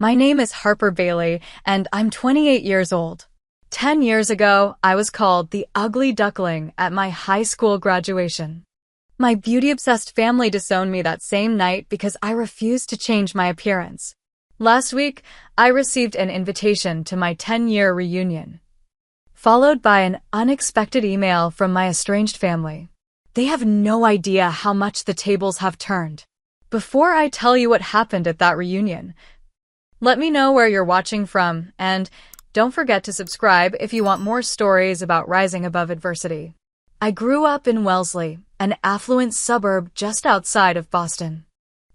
My name is Harper Bailey, and I'm 28 years old. 10 years ago, I was called the ugly duckling at my high school graduation. My beauty-obsessed family disowned me that same night because I refused to change my appearance. Last week, I received an invitation to my 10-year reunion, followed by an unexpected email from my estranged family. They have no idea how much the tables have turned. Before I tell you what happened at that reunion, let me know where you're watching from, and don't forget to subscribe if you want more stories about rising above adversity. I grew up in Wellesley, an affluent suburb just outside of Boston.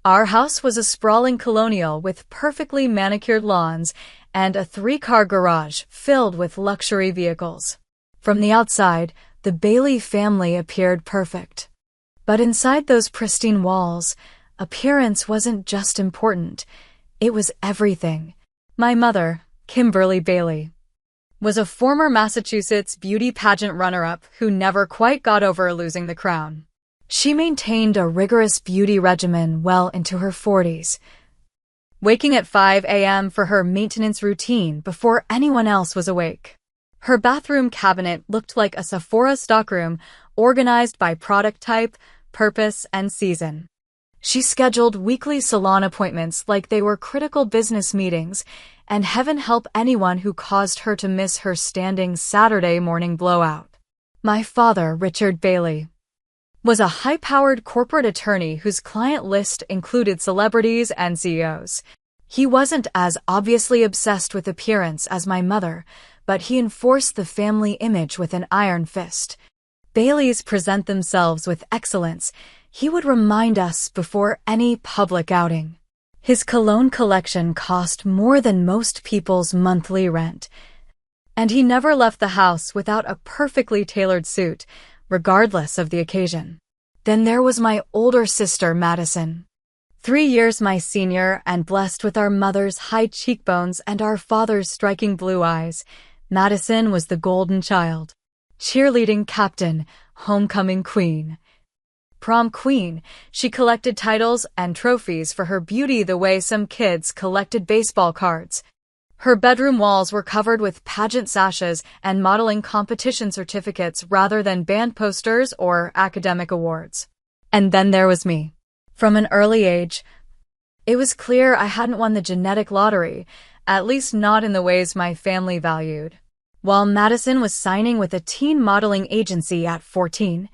Our house was a sprawling colonial with perfectly manicured lawns and a 3-car garage filled with luxury vehicles. From the outside, the Bailey family appeared perfect. But inside those pristine walls, appearance wasn't just important, it was everything. My mother, Kimberly Bailey, was a former Massachusetts beauty pageant runner-up who never quite got over losing the crown. She maintained a rigorous beauty regimen well into her 40s, waking at 5 a.m. for her maintenance routine before anyone else was awake. Her bathroom cabinet looked like a Sephora stockroom organized by product type, purpose, and season. She scheduled weekly salon appointments like they were critical business meetings, and heaven help anyone who caused her to miss her standing Saturday morning blowout. My father, Richard Bailey, was a high-powered corporate attorney whose client list included celebrities and CEOs. He wasn't as obviously obsessed with appearance as my mother, but he enforced the family image with an iron fist. Baileys present themselves with excellence. He would remind us before any public outing. His cologne collection cost more than most people's monthly rent, and he never left the house without a perfectly tailored suit, regardless of the occasion. Then there was my older sister, Madison. 3 years my senior and blessed with our mother's high cheekbones and our father's striking blue eyes, Madison was the golden child. Cheerleading captain, homecoming queen, prom queen, she collected titles and trophies for her beauty the way some kids collected baseball cards. Her bedroom walls were covered with pageant sashes and modeling competition certificates rather than band posters or academic awards. And then there was me. From an early age, it was clear I hadn't won the genetic lottery, at least not in the ways my family valued. While Madison was signing with a teen modeling agency at 14,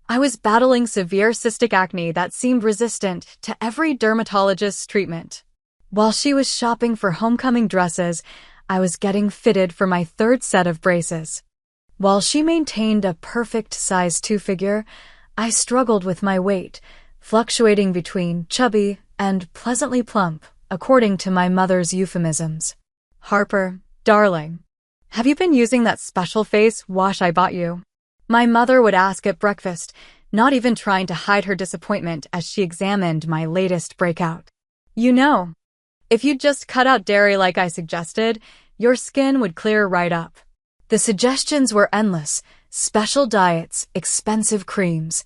I was battling severe cystic acne that seemed resistant to every dermatologist's treatment. While she was shopping for homecoming dresses, I was getting fitted for my 3rd set of braces. While she maintained a perfect size 2 figure, I struggled with my weight, fluctuating between chubby and pleasantly plump, according to my mother's euphemisms. Harper, darling, have you been using that special face wash I bought you? My mother would ask at breakfast, not even trying to hide her disappointment as she examined my latest breakout. You know, if you'd just cut out dairy like I suggested, your skin would clear right up. The suggestions were endless: special diets, expensive creams,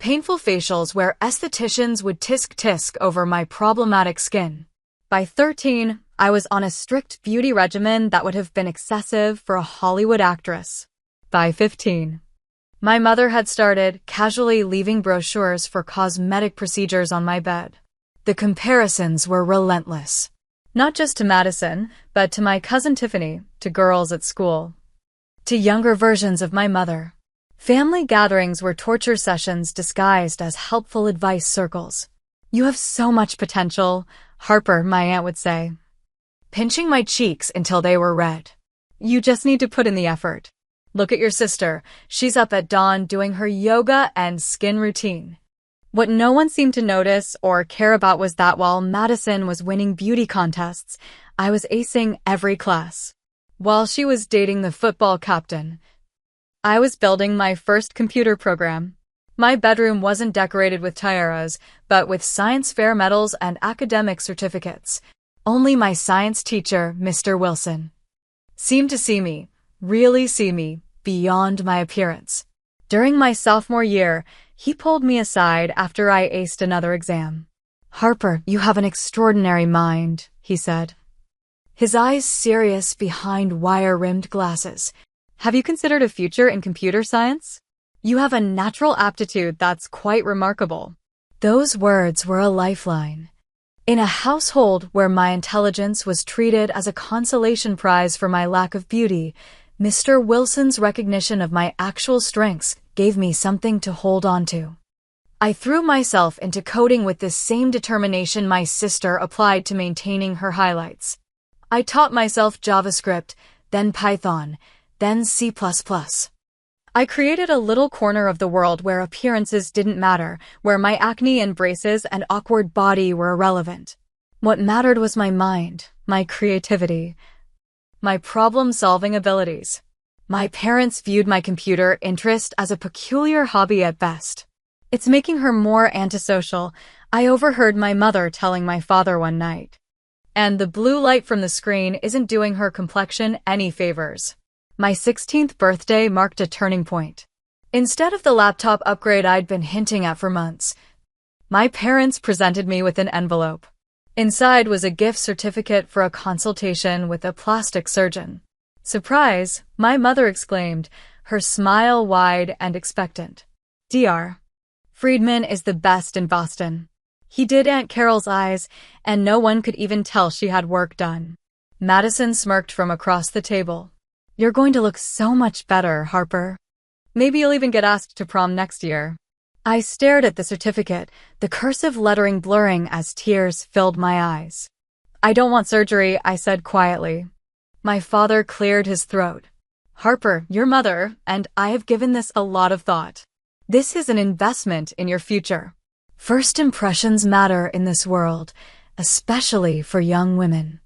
painful facials where estheticians would tisk-tisk over my problematic skin. By 13, I was on a strict beauty regimen that would have been excessive for a Hollywood actress. By 15, my mother had started casually leaving brochures for cosmetic procedures on my bed. The comparisons were relentless. Not just to Madison, but to my cousin Tiffany, to girls at school, to younger versions of my mother. Family gatherings were torture sessions disguised as helpful advice circles. You have so much potential, Harper, my aunt would say, pinching my cheeks until they were red. You just need to put in the effort. Look at your sister. She's up at dawn doing her yoga and skin routine. What no one seemed to notice or care about was that while Madison was winning beauty contests, I was acing every class. While she was dating the football captain, I was building my first computer program. My bedroom wasn't decorated with tiaras, but with science fair medals and academic certificates. Only my science teacher, Mr. Wilson, seemed to see me, really see me, beyond my appearance. During my sophomore year, he pulled me aside after I aced another exam. Harper, you have an extraordinary mind, he said, his eyes serious behind wire-rimmed glasses. Have you considered a future in computer science? You have a natural aptitude that's quite remarkable. Those words were a lifeline. In a household where my intelligence was treated as a consolation prize for my lack of beauty, Mr. Wilson's recognition of my actual strengths gave me something to hold on to. I threw myself into coding with the same determination my sister applied to maintaining her highlights. I taught myself JavaScript, then Python, then C++. I created a little corner of the world where appearances didn't matter, where my acne and braces and awkward body were irrelevant. What mattered was my mind, my creativity, my problem-solving abilities. My parents viewed my computer interest as a peculiar hobby at best. It's making her more antisocial, I overheard my mother telling my father one night. And the blue light from the screen isn't doing her complexion any favors. My 16th birthday marked a turning point. Instead of the laptop upgrade I'd been hinting at for months, my parents presented me with an envelope. Inside was a gift certificate for a consultation with a plastic surgeon. Surprise, my mother exclaimed, her smile wide and expectant. Dr. Friedman is the best in Boston. He did Aunt Carol's eyes, and no one could even tell she had work done. Madison smirked from across the table. You're going to look so much better, Harper. Maybe you'll even get asked to prom next year. I stared at the certificate, the cursive lettering blurring as tears filled my eyes. I don't want surgery, I said quietly. My father cleared his throat. Harper, your mother, and I have given this a lot of thought. This is an investment in your future. First impressions matter in this world, especially for young women.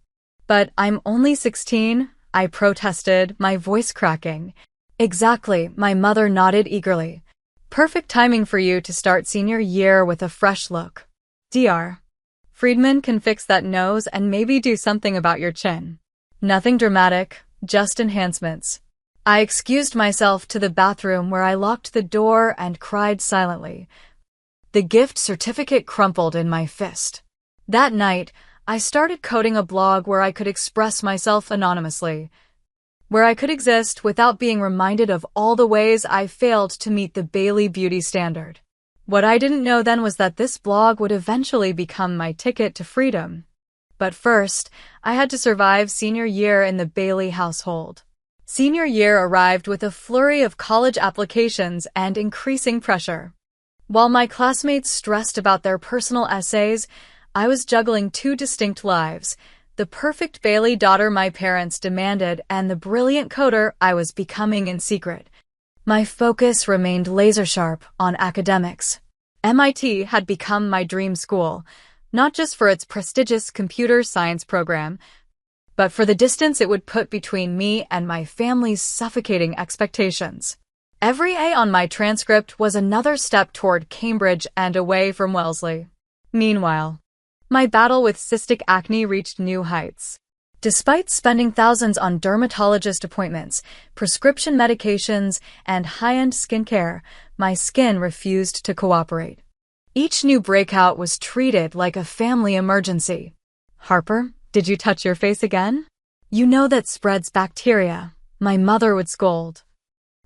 But I'm only 16, I protested, my voice cracking. Exactly, my mother nodded eagerly. Perfect timing for you to start senior year with a fresh look. Dr. Friedman can fix that nose and maybe do something about your chin. Nothing dramatic, just enhancements. I excused myself to the bathroom where I locked the door and cried silently. The gift certificate crumpled in my fist. That night, I started coding a blog where I could express myself anonymously, where I could exist without being reminded of all the ways I failed to meet the Bailey beauty standard. What I didn't know then was that this blog would eventually become my ticket to freedom. But first, I had to survive senior year in the Bailey household. Senior year arrived with a flurry of college applications and increasing pressure. While my classmates stressed about their personal essays, I was juggling two distinct lives, the perfect Bailey daughter my parents demanded and the brilliant coder I was becoming in secret. My focus remained laser-sharp on academics. MIT had become my dream school, not just for its prestigious computer science program, but for the distance it would put between me and my family's suffocating expectations. Every A on my transcript was another step toward Cambridge and away from Wellesley. Meanwhile, my battle with cystic acne reached new heights. Despite spending thousands on dermatologist appointments, prescription medications, and high-end skincare, my skin refused to cooperate. Each new breakout was treated like a family emergency. Harper, did you touch your face again? You know that spreads bacteria, my mother would scold.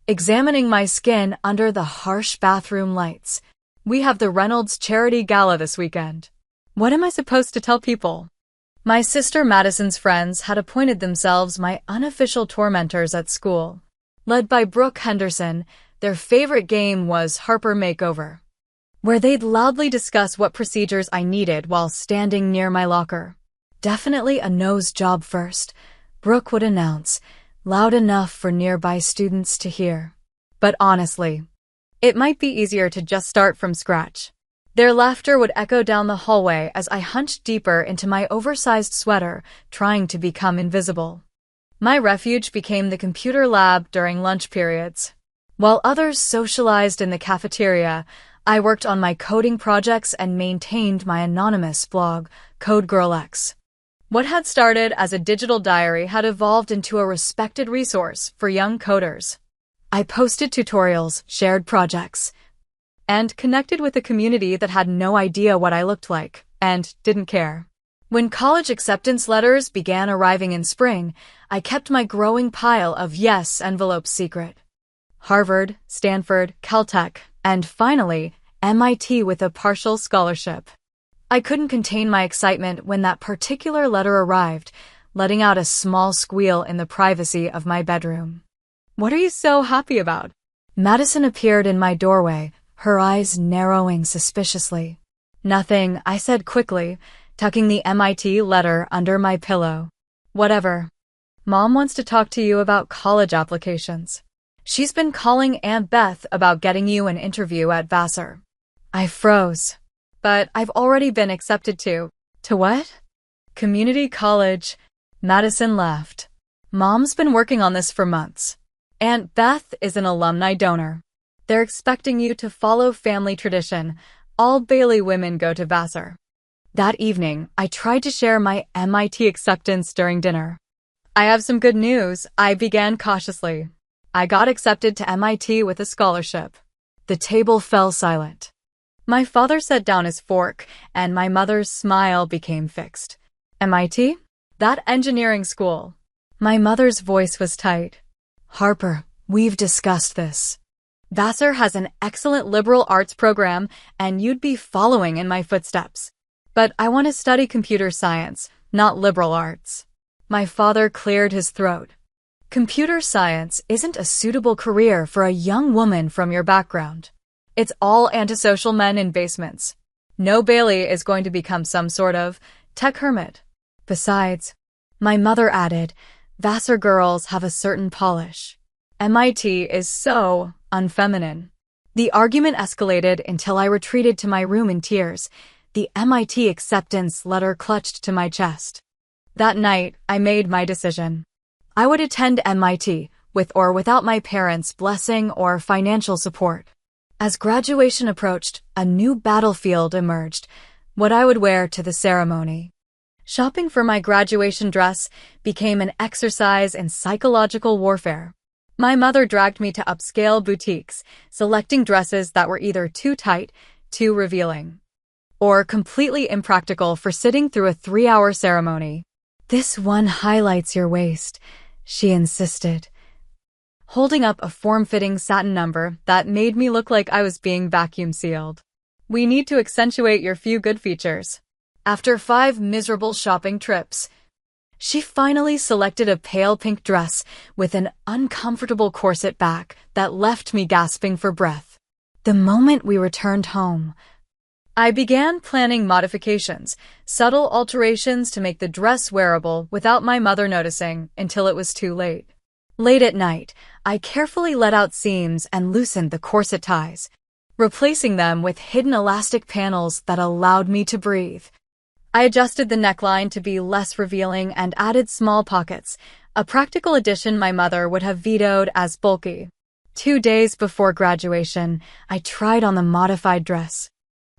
Examining my skin under the harsh bathroom lights. We have the Reynolds Charity Gala this weekend. What am I supposed to tell people? My sister Madison's friends had appointed themselves my unofficial tormentors at school. Led by Brooke Henderson, their favorite game was Harper Makeover, where they'd loudly discuss what procedures I needed while standing near my locker. Definitely a nose job first, Brooke would announce, loud enough for nearby students to hear. But honestly, it might be easier to just start from scratch. Their laughter would echo down the hallway as I hunched deeper into my oversized sweater, trying to become invisible. My refuge became the computer lab during lunch periods. While others socialized in the cafeteria, I worked on my coding projects and maintained my anonymous blog, CodeGirlX. What had started as a digital diary had evolved into a respected resource for young coders. I posted tutorials, shared projects, and connected with a community that had no idea what I looked like. and didn't care. When college acceptance letters began arriving in spring, I kept my growing pile of yes envelopes secret. Harvard, Stanford, Caltech, and finally, MIT with a partial scholarship. I couldn't contain my excitement when that particular letter arrived, letting out a small squeal in the privacy of my bedroom. "What are you so happy about?" Madison appeared in my doorway, her eyes narrowing suspiciously. "Nothing," I said quickly, tucking the MIT letter under my pillow. "Whatever. Mom wants to talk to you about college applications. She's been calling Aunt Beth about getting you an interview at Vassar." I froze. "But I've already been accepted to..." "To what?" "Community college." Madison laughed. "Mom's been working on this for months. Aunt Beth is an alumni donor. They're expecting you to follow family tradition. All Bailey women go to Vassar." That evening, I tried to share my MIT acceptance during dinner. "I have some good news," I began cautiously. "I got accepted to MIT with a scholarship." The table fell silent. My father set down his fork, and my mother's smile became fixed. "MIT? That engineering school." My mother's voice was tight. "Harper, we've discussed this. Vassar has an excellent liberal arts program, and you'd be following in my footsteps. But I want to study computer science, not liberal arts." My father cleared his throat. "Computer science isn't a suitable career for a young woman from your background. It's all antisocial men in basements. No Bailey is going to become some sort of tech hermit. Besides," my mother added, "Vassar girls have a certain polish. MIT is so unfeminine." The argument escalated until I retreated to my room in tears, the MIT acceptance letter clutched to my chest. That night, I made my decision. I would attend MIT, with or without my parents' blessing or financial support. As graduation approached, a new battlefield emerged, what I would wear to the ceremony. Shopping for my graduation dress became an exercise in psychological warfare. My mother dragged me to upscale boutiques, selecting dresses that were either too tight, too revealing, or completely impractical for sitting through a 3-hour ceremony. "This one highlights your waist," she insisted, holding up a form-fitting satin number that made me look like I was being vacuum sealed. "We need to accentuate your few good features." After 5 miserable shopping trips, she finally selected a pale pink dress with an uncomfortable corset back that left me gasping for breath. The moment we returned home, I began planning modifications, subtle alterations to make the dress wearable without my mother noticing until it was too late. Late at night, I carefully let out seams and loosened the corset ties, replacing them with hidden elastic panels that allowed me to breathe. I adjusted the neckline to be less revealing and added small pockets, a practical addition my mother would have vetoed as bulky. 2 days before graduation, I tried on the modified dress.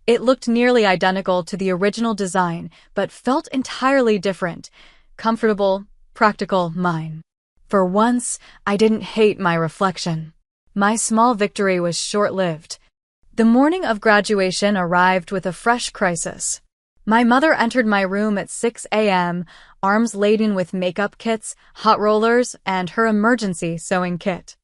It looked nearly identical to the original design, but felt entirely different. Comfortable, practical, mine. For once, I didn't hate my reflection. My small victory was short-lived. The morning of graduation arrived with a fresh crisis. My mother entered my room at 6 a.m., arms laden with makeup kits, hot rollers, and her emergency sewing kit.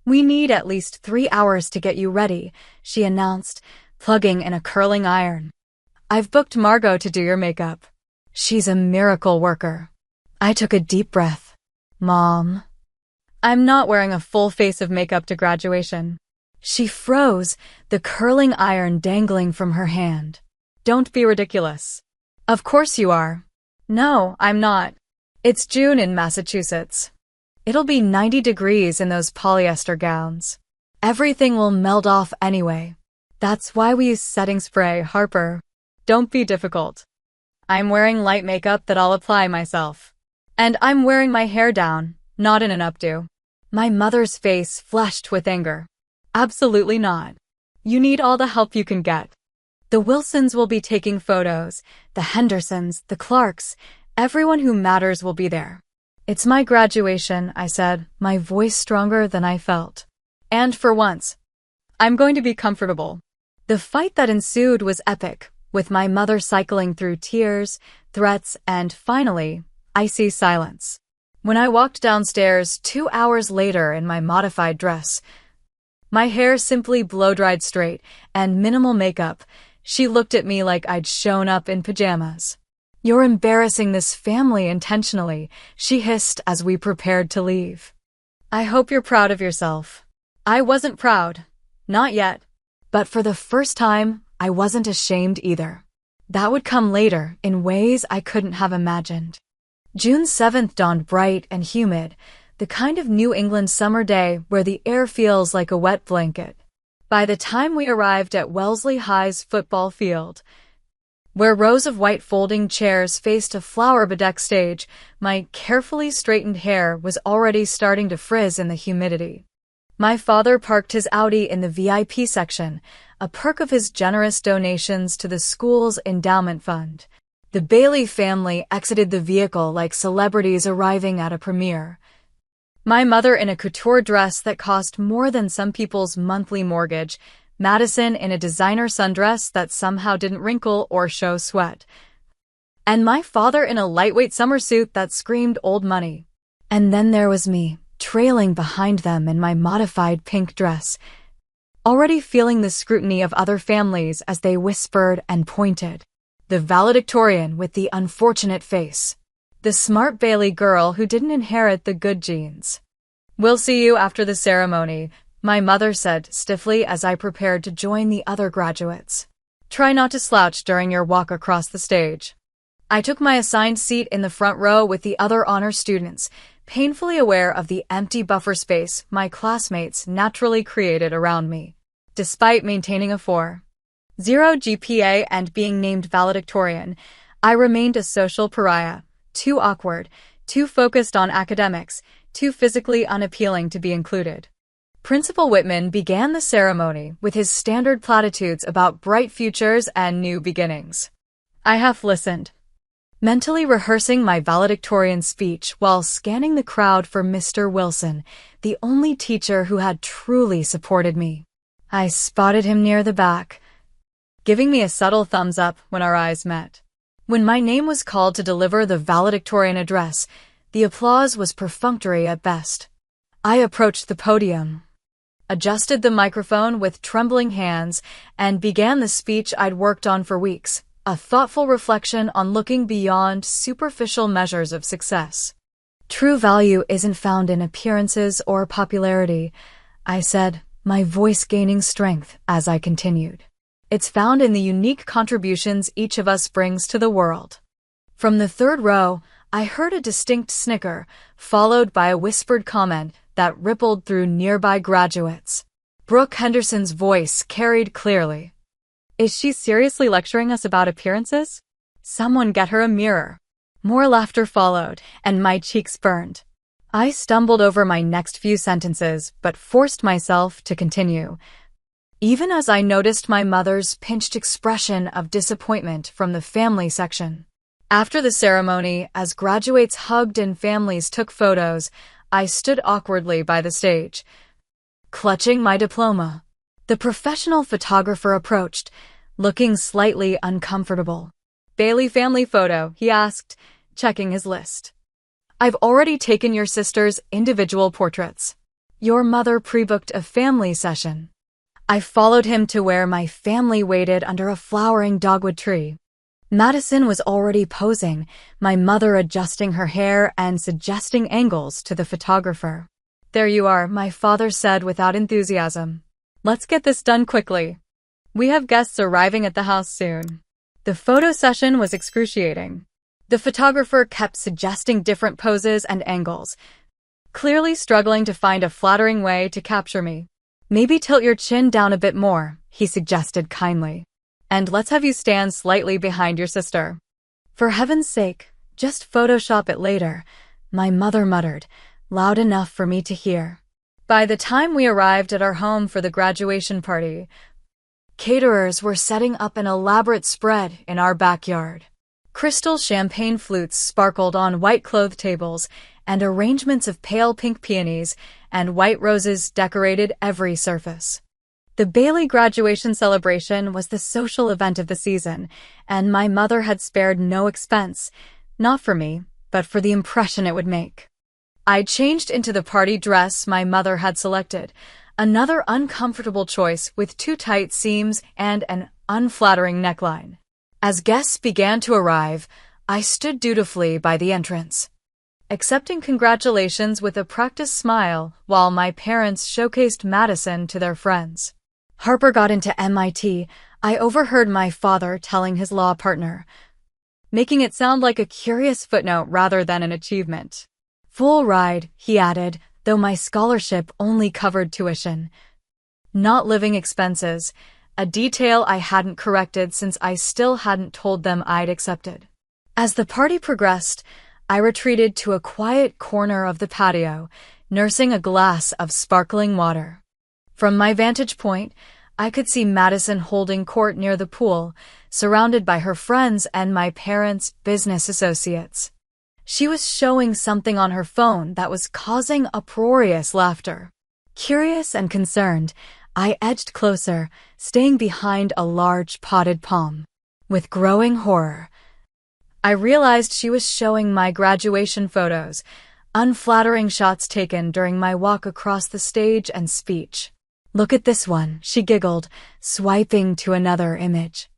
"We need at least 3 hours to get you ready," she announced, plugging in a curling iron. "I've booked Margot to do your makeup. She's a miracle worker." I took a deep breath. "Mom, I'm not wearing a full face of makeup to graduation." She froze, the curling iron dangling from her hand. "Don't be ridiculous." "Of course you are." "No, I'm not. It's June in Massachusetts. It'll be 90 degrees in those polyester gowns. Everything will melt off anyway. That's why we use setting spray, Harper. Don't be difficult. I'm wearing light makeup that I'll apply myself. And I'm wearing my hair down, not in an updo." My mother's face flushed with anger. "Absolutely not. You need all the help you can get. The Wilsons will be taking photos, the Hendersons, the Clarks, everyone who matters will be there." "It's my graduation," I said, my voice stronger than I felt. "And for once, I'm going to be comfortable." The fight that ensued was epic. with my mother cycling through tears, threats, and finally, icy silence. When I walked downstairs 2 hours later in my modified dress, my hair simply blow-dried straight and minimal makeup, she looked at me like I'd shown up in pajamas. "You're embarrassing this family intentionally," she hissed as we prepared to leave. "I hope you're proud of yourself." I wasn't proud. Not yet. But for the first time, I wasn't ashamed either. That would come later in ways I couldn't have imagined. June 7th dawned bright and humid, the kind of New England summer day where the air feels like a wet blanket. By the time we arrived at Wellesley High's football field, where rows of white folding chairs faced a flower-bedecked stage, my carefully straightened hair was already starting to frizz in the humidity. My father parked his Audi in the VIP section, a perk of his generous donations to the school's endowment fund. The Bailey family exited the vehicle like celebrities arriving at a premiere. My mother in a couture dress that cost more than some people's monthly mortgage, Madison in a designer sundress that somehow didn't wrinkle or show sweat, and my father in a lightweight summer suit that screamed old money. And then there was me, trailing behind them in my modified pink dress, already feeling the scrutiny of other families as they whispered and pointed. The valedictorian with the unfortunate face. The smart Bailey girl who didn't inherit the good genes. "We'll see you after the ceremony," my mother said stiffly as I prepared to join the other graduates. "Try not to slouch during your walk across the stage." I took my assigned seat in the front row with the other honor students, painfully aware of the empty buffer space my classmates naturally created around me. Despite maintaining a 4.0 GPA and being named valedictorian, I remained a social pariah, too awkward, too focused on academics, too physically unappealing to be included. Principal Whitman began the ceremony with his standard platitudes about bright futures and new beginnings. I half listened, mentally rehearsing my valedictorian speech while scanning the crowd for Mr. Wilson, the only teacher who had truly supported me. I spotted him near the back, giving me a subtle thumbs up when our eyes met. When my name was called to deliver the valedictorian address, the applause was perfunctory at best. I approached the podium, adjusted the microphone with trembling hands, and began the speech I'd worked on for weeks, a thoughtful reflection on looking beyond superficial measures of success. "True value isn't found in appearances or popularity," I said, my voice gaining strength as I continued. "It's found in the unique contributions each of us brings to the world." From the third row, I heard a distinct snicker, followed by a whispered comment that rippled through nearby graduates. Brooke Henderson's voice carried clearly. "Is she seriously lecturing us about appearances? Someone get her a mirror." More laughter followed, and my cheeks burned. I stumbled over my next few sentences, but forced myself to continue, even as I noticed my mother's pinched expression of disappointment from the family section. After the ceremony, as graduates hugged and families took photos, I stood awkwardly by the stage, clutching my diploma. The professional photographer approached, looking slightly uncomfortable. "Bailey family photo," he asked, checking his list. "I've already taken your sister's individual portraits." Your mother pre-booked a family session. I followed him to where my family waited under a flowering dogwood tree. Madison was already posing, my mother adjusting her hair and suggesting angles to the photographer. "There you are," my father said without enthusiasm. "Let's get this done quickly. We have guests arriving at the house soon." The photo session was excruciating. The photographer kept suggesting different poses and angles, clearly struggling to find a flattering way to capture me. "Maybe tilt your chin down a bit more," he suggested kindly. "And let's have you stand slightly behind your sister." "For heaven's sake, just Photoshop it later," my mother muttered, loud enough for me to hear. By the time we arrived at our home for the graduation party, caterers were setting up an elaborate spread in our backyard. Crystal champagne flutes sparkled on white-clothed tables, and arrangements of pale pink peonies and white roses decorated every surface. The Bailey graduation celebration was the social event of the season, and my mother had spared no expense, not for me, but for the impression it would make. I changed into the party dress my mother had selected, another uncomfortable choice with too tight seams and an unflattering neckline. As guests began to arrive, I stood dutifully by the entrance, accepting congratulations with a practiced smile while my parents showcased Madison to their friends. Harper got into MIT, I overheard my father telling his law partner, making it sound like a curious footnote rather than an achievement. Full ride, he added, though my scholarship only covered tuition. Not living expenses, a detail I hadn't corrected since I still hadn't told them I'd accepted. As the party progressed, I retreated to a quiet corner of the patio, nursing a glass of sparkling water. From my vantage point, I could see Madison holding court near the pool, surrounded by her friends and my parents' business associates. She was showing something on her phone that was causing uproarious laughter. Curious and concerned, I edged closer, staying behind a large potted palm. With growing horror, I realized she was showing my graduation photos, unflattering shots taken during my walk across the stage and speech. Look at this one, she giggled, swiping to another image.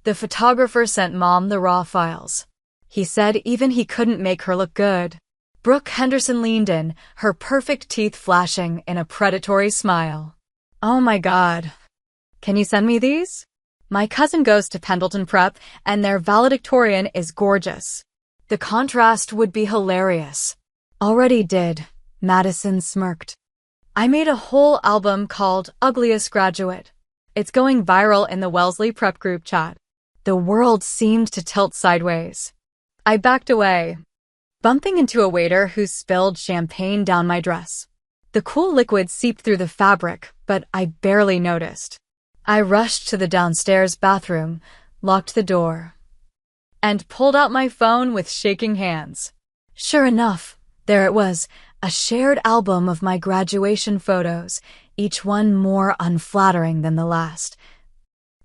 The photographer sent Mom the raw files. He said even he couldn't make her look good. Brooke Henderson leaned in, her perfect teeth flashing in a predatory smile. Oh my God. Can you send me these? My cousin goes to Pendleton Prep, and their valedictorian is gorgeous. The contrast would be hilarious. Already did, Madison smirked. I made a whole album called Ugliest Graduate. It's going viral in the Wellesley Prep group chat. The world seemed to tilt sideways. I backed away, bumping into a waiter who spilled champagne down my dress. The cool liquid seeped through the fabric, but I barely noticed. I rushed to the downstairs bathroom, locked the door, and pulled out my phone with shaking hands. Sure enough, there it was, a shared album of my graduation photos, each one more unflattering than the last,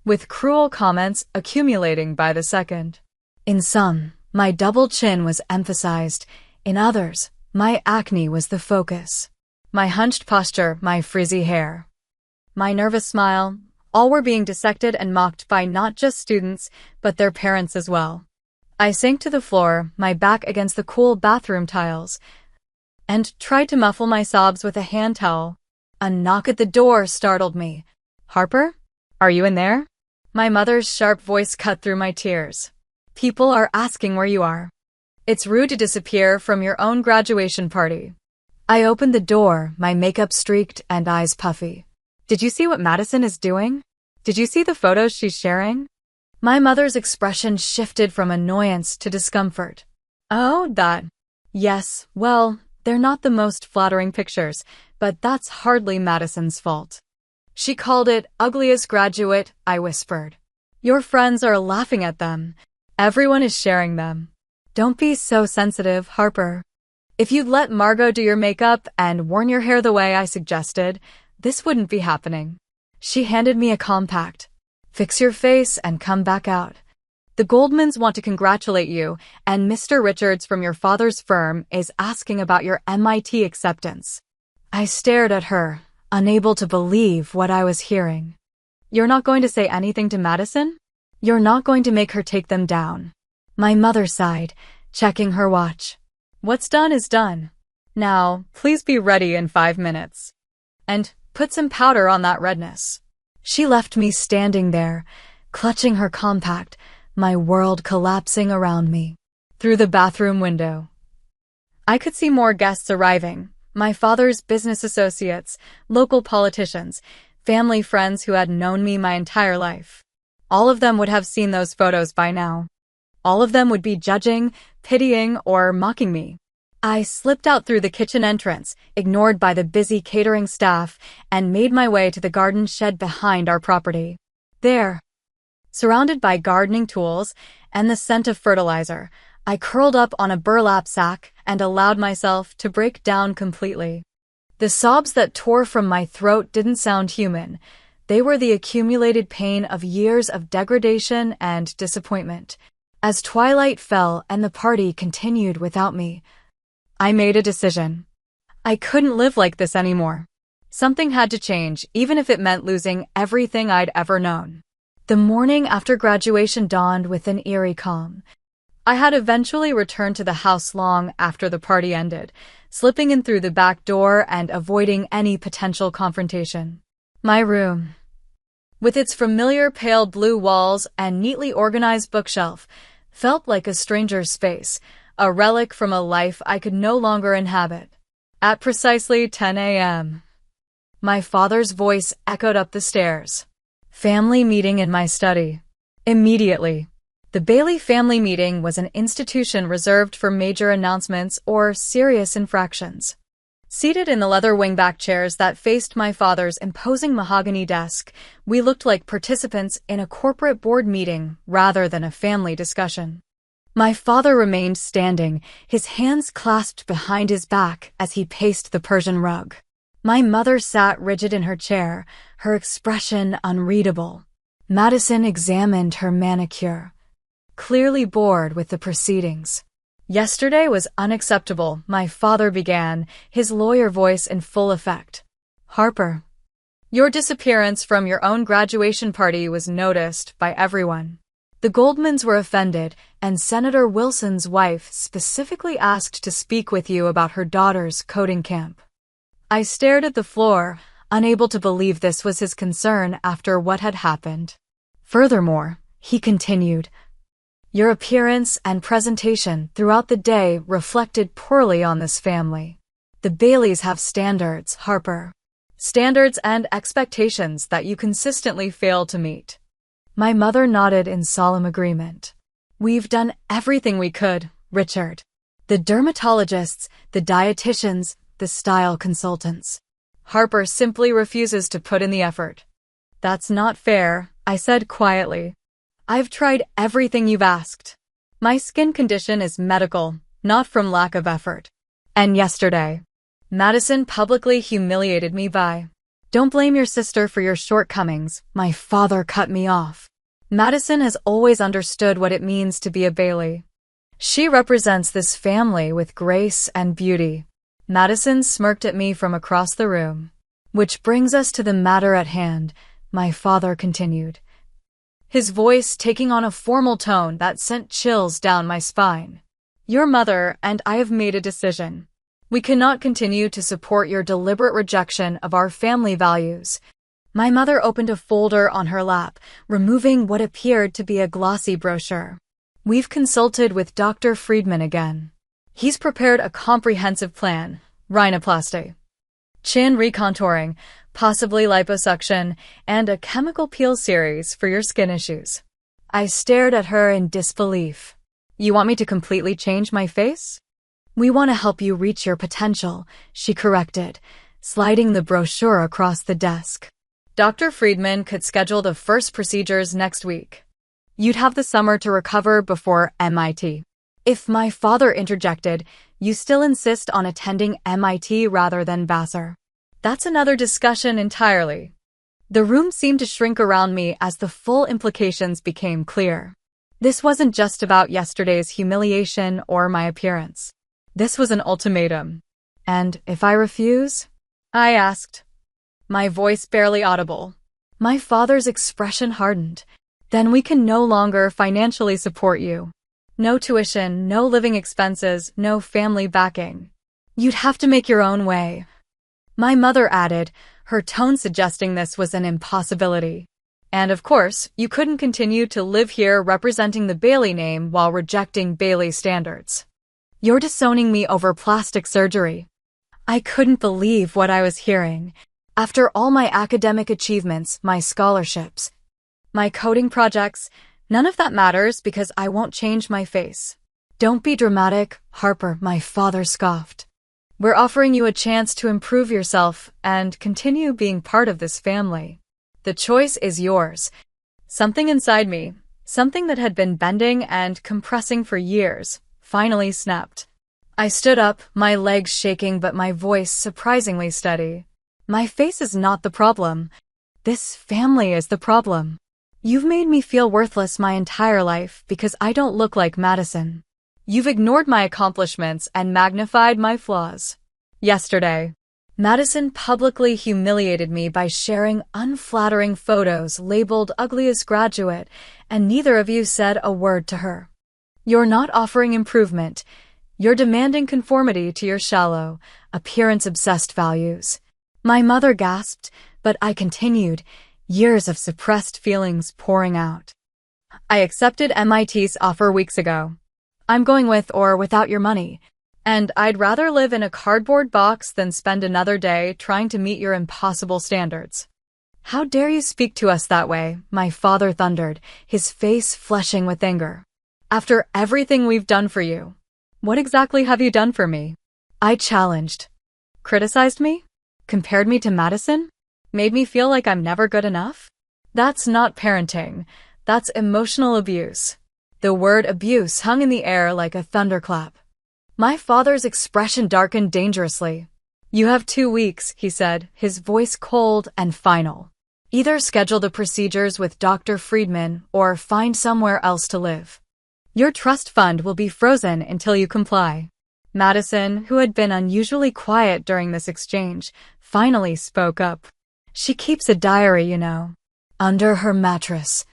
with cruel comments accumulating by the second. In some, my double chin was emphasized. In others, my acne was the focus. My hunched posture, my frizzy hair, my nervous smile, all were being dissected and mocked by not just students, but their parents as well. I sank to the floor, my back against the cool bathroom tiles, and tried to muffle my sobs with a hand towel. A knock at the door startled me. Harper? Are you in there? My mother's sharp voice cut through my tears. People are asking where you are. It's rude to disappear from your own graduation party. I opened the door, my makeup streaked and eyes puffy. Did you see what Madison is doing? Did you see the photos she's sharing? My mother's expression shifted from annoyance to discomfort. Oh, that. Yes, well, they're not the most flattering pictures, but that's hardly Madison's fault. She called it Ugliest Graduate, I whispered. Your friends are laughing at them. Everyone is sharing them. Don't be so sensitive, Harper. If you'd let Margot do your makeup and worn your hair the way I suggested, this wouldn't be happening. She handed me a compact. Fix your face and come back out. The Goldmans want to congratulate you, and Mr. Richards from your father's firm is asking about your MIT acceptance. I stared at her, unable to believe what I was hearing. You're not going to say anything to Madison? You're not going to make her take them down. My mother sighed, checking her watch. What's done is done. Now, please be ready in 5 minutes. And put some powder on that redness. She left me standing there, clutching her compact, my world collapsing around me. Through the bathroom window, I could see more guests arriving. My father's business associates, local politicians, family friends who had known me my entire life. All of them would have seen those photos by now. All of them would be judging, pitying, or mocking me. I slipped out through the kitchen entrance, ignored by the busy catering staff, and made my way to the garden shed behind our property. There, surrounded by gardening tools and the scent of fertilizer, I curled up on a burlap sack and allowed myself to break down completely. The sobs that tore from my throat didn't sound human. They were the accumulated pain of years of degradation and disappointment. As twilight fell and the party continued without me, I made a decision. I couldn't live like this anymore. Something had to change, even if it meant losing everything I'd ever known. The morning after graduation dawned with an eerie calm. I had eventually returned to the house long after the party ended, slipping in through the back door and avoiding any potential confrontation. My room, with its familiar pale blue walls and neatly organized bookshelf, felt like a stranger's space, a relic from a life I could no longer inhabit. At precisely 10 a.m., my father's voice echoed up the stairs. Family meeting in my study. Immediately. The Bailey family meeting was an institution reserved for major announcements or serious infractions. Seated in the leather wingback chairs that faced my father's imposing mahogany desk, we looked like participants in a corporate board meeting rather than a family discussion. My father remained standing, his hands clasped behind his back as he paced the Persian rug. My mother sat rigid in her chair, her expression unreadable. Madison examined her manicure, clearly bored with the proceedings. Yesterday was unacceptable, my father began, his lawyer voice in full effect. Harper, your disappearance from your own graduation party was noticed by everyone. The Goldmans were offended, and Senator Wilson's wife specifically asked to speak with you about her daughter's coding camp. I stared at the floor, unable to believe this was his concern after what had happened. Furthermore, he continued, your appearance and presentation throughout the day reflected poorly on this family. The Baileys have standards, Harper. Standards and expectations that you consistently fail to meet. My mother nodded in solemn agreement. We've done everything we could, Richard. The dermatologists, the dietitians, the style consultants. Harper simply refuses to put in the effort. That's not fair, I said quietly. I've tried everything you've asked. My skin condition is medical, not from lack of effort. And yesterday, Madison publicly humiliated me by, don't blame your sister for your shortcomings, my father cut me off. Madison has always understood what it means to be a Bailey. She represents this family with grace and beauty. Madison smirked at me from across the room. Which brings us to the matter at hand, my father continued, his voice taking on a formal tone that sent chills down my spine. Your mother and I have made a decision. We cannot continue to support your deliberate rejection of our family values. My mother opened a folder on her lap, removing what appeared to be a glossy brochure. We've consulted with Dr. Friedman again. He's prepared a comprehensive plan, rhinoplasty, chin recontouring, possibly liposuction, and a chemical peel series for your skin issues. I stared at her in disbelief. You want me to completely change my face? We want to help you reach your potential, she corrected, sliding the brochure across the desk. Dr. Friedman could schedule the first procedures next week. You'd have the summer to recover before MIT. If my father interjected, you still insist on attending MIT rather than Vassar. That's another discussion entirely. The room seemed to shrink around me as the full implications became clear. This wasn't just about yesterday's humiliation or my appearance. This was an ultimatum. And if I refuse? I asked, my voice barely audible. My father's expression hardened. Then we can no longer financially support you. No tuition, no living expenses, no family backing. You'd have to make your own way. My mother added, her tone suggesting this was an impossibility. And of course, you couldn't continue to live here representing the Bailey name while rejecting Bailey standards. You're disowning me over plastic surgery. I couldn't believe what I was hearing. After all my academic achievements, my scholarships, my coding projects, none of that matters because I won't change my face. Don't be dramatic, Harper, my father scoffed. We're offering you a chance to improve yourself and continue being part of this family. The choice is yours. Something inside me, something that had been bending and compressing for years, finally snapped. I stood up, my legs shaking but my voice surprisingly steady. My face is not the problem. This family is the problem. You've made me feel worthless my entire life because I don't look like Madison. You've ignored my accomplishments and magnified my flaws. Yesterday, Madison publicly humiliated me by sharing unflattering photos labeled ugliest graduate, and neither of you said a word to her. You're not offering improvement. You're demanding conformity to your shallow, appearance-obsessed values. My mother gasped, but I continued, years of suppressed feelings pouring out. I accepted MIT's offer weeks ago. I'm going with or without your money, and I'd rather live in a cardboard box than spend another day trying to meet your impossible standards. How dare you speak to us that way, my father thundered, his face flushing with anger. After everything we've done for you. What exactly have you done for me? I challenged. Criticized me? Compared me to Madison? Made me feel like I'm never good enough? That's not parenting. That's emotional abuse. The word abuse hung in the air like a thunderclap. My father's expression darkened dangerously. You have 2 weeks, he said, his voice cold and final. Either schedule the procedures with Dr. Friedman or find somewhere else to live. Your trust fund will be frozen until you comply. Madison, who had been unusually quiet during this exchange, finally spoke up. She keeps a diary, you know. Under her mattress.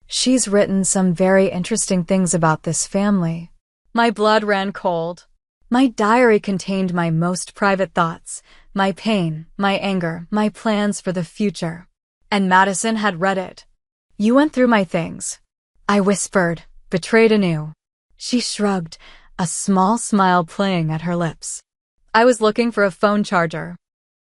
She's written some very interesting things about this family. My blood ran cold. My diary contained my most private thoughts, my pain, my anger, my plans for the future. And Madison had read it. You went through my things. I whispered, betrayed anew. She shrugged, a small smile playing at her lips. I was looking for a phone charger.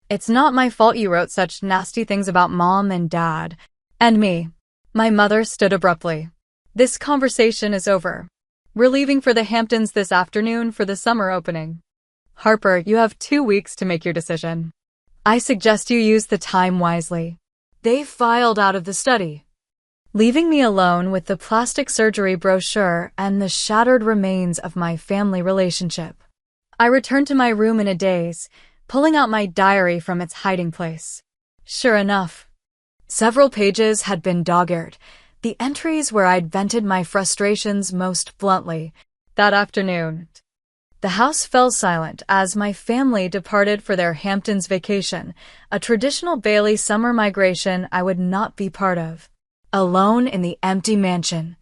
It's not my fault you wrote such nasty things about Mom and Dad. And me. My mother stood abruptly. This conversation is over. We're leaving for the Hamptons this afternoon for the summer opening. Harper, you have 2 weeks to make your decision. I suggest you use the time wisely. They filed out of the study, leaving me alone with the plastic surgery brochure and the shattered remains of my family relationship. I returned to my room in a daze, pulling out my diary from its hiding place. Sure enough, several pages had been dog-eared, the entries where I'd vented my frustrations most bluntly. That afternoon, the house fell silent as my family departed for their Hamptons vacation, a traditional Bailey summer migration I would not be part of. Alone in the empty mansion,